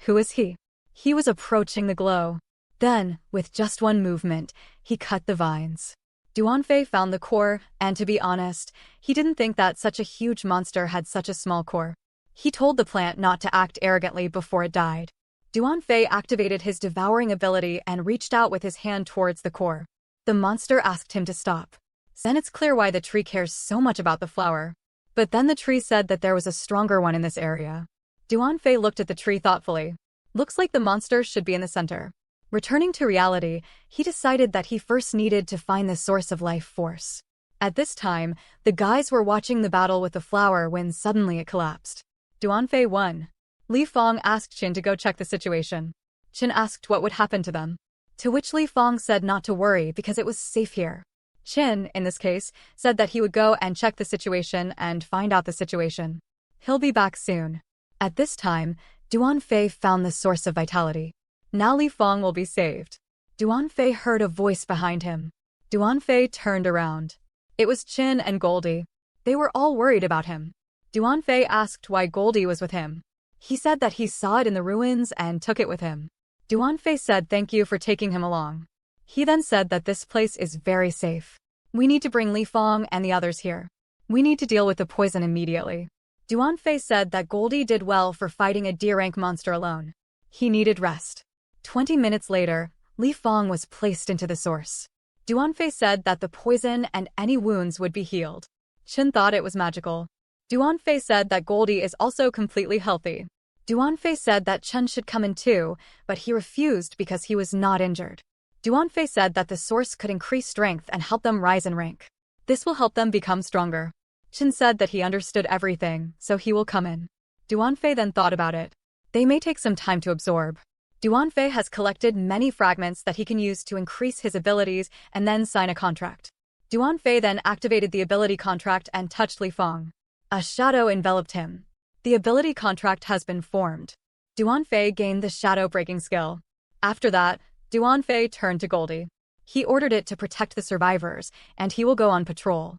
Who is he? He was approaching the glow. Then, with just one movement, he cut the vines. Duan Fe found the core, and to be honest, he didn't think that such a huge monster had such a small core. He told the plant not to act arrogantly before it died. Duan Fe activated his devouring ability and reached out with his hand towards the core. The monster asked him to stop. Then it's clear why the tree cares so much about the flower. But then the tree said that there was a stronger one in this area. Duan Fe looked at the tree thoughtfully. Looks like the monster should be in the center. Returning to reality, he decided that he first needed to find the source of life force. At this time, the guys were watching the battle with the flower when suddenly it collapsed. Duan Fe won. Li Fong asked Qin to go check the situation. Qin asked what would happen to them. To which Li Fong said not to worry because it was safe here. Qin, in this case, said that he would go and check the situation and find out the situation. He'll be back soon. At this time, Duan Fe found the source of vitality. Now Li Fong will be saved. Duan Fe heard a voice behind him. Duan Fe turned around. It was Qin and Goldie. They were all worried about him. Duan Fe asked why Goldie was with him. He said that he saw it in the ruins and took it with him. Duan Fe said thank you for taking him along. He then said that this place is very safe. We need to bring Li Fong and the others here. We need to deal with the poison immediately. Duan Fe said that Goldie did well for fighting a D-rank monster alone. He needed rest. 20 minutes later, Li Fong was placed into the source. Duan Fe said that the poison and any wounds would be healed. Qin thought it was magical. Duan Fe said that Goldie is also completely healthy. Duan Fe said that Chen should come in too, but he refused because he was not injured. Duan Fe said that the source could increase strength and help them rise in rank. This will help them become stronger. Chen said that he understood everything, so he will come in. Duan Fe then thought about it. They may take some time to absorb. Duan Fe has collected many fragments that he can use to increase his abilities and then sign a contract. Duan Fe then activated the ability contract and touched Li Fong. A shadow enveloped him. The ability contract has been formed. Duan Fe gained the shadow-breaking skill. After that, Duan Fe turned to Goldie. He ordered it to protect the survivors, and he will go on patrol.